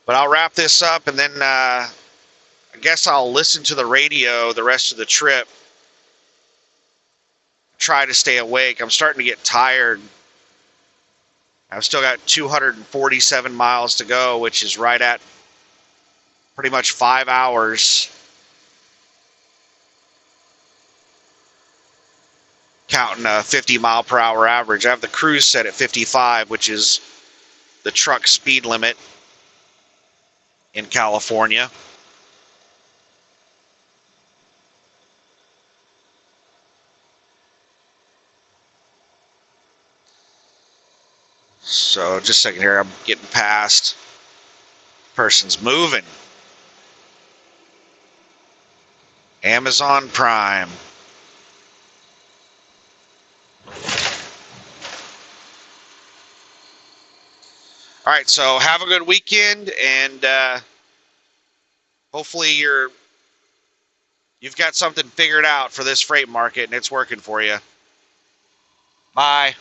But I'll wrap this up, and then I guess I'll listen to the radio the rest of the trip. Try to stay awake. I'm starting to get tired. I've still got 247 miles to go, which is right at pretty much 5 hours. Counting a 50 mile per hour average. I have the cruise set at 55, which is the truck speed limit in California. So just a second here, I'm getting past. Person's moving. Amazon Prime. All right, so have a good weekend, and hopefully you've got something figured out for this freight market and it's working for you. Bye.